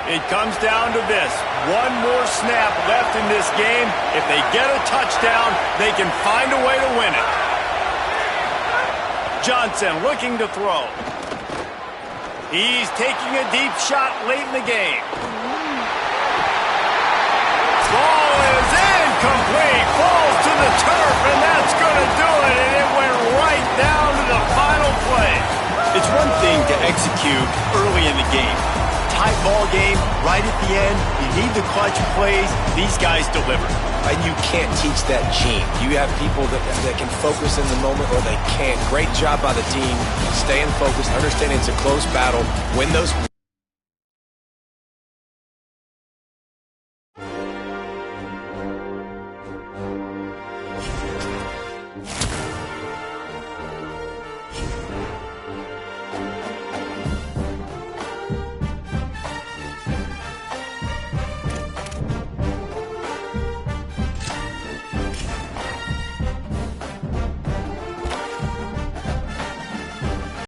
It comes down to this. One more snap left in this game. If they get a touchdown, they can find a way to win it. Johnson looking to throw. He's taking a deep shot late in the game. Ball is incomplete. Falls to the turf, and that's going to do it. And it went right down to the final play. It's one thing to execute early in the game. Tight ball game, right at the end. You need the clutch plays. These guys deliver. and you can't teach that gene. You have people that can focus in the moment or they can't. Great job by the team, staying focused, understanding it's a close battle, win those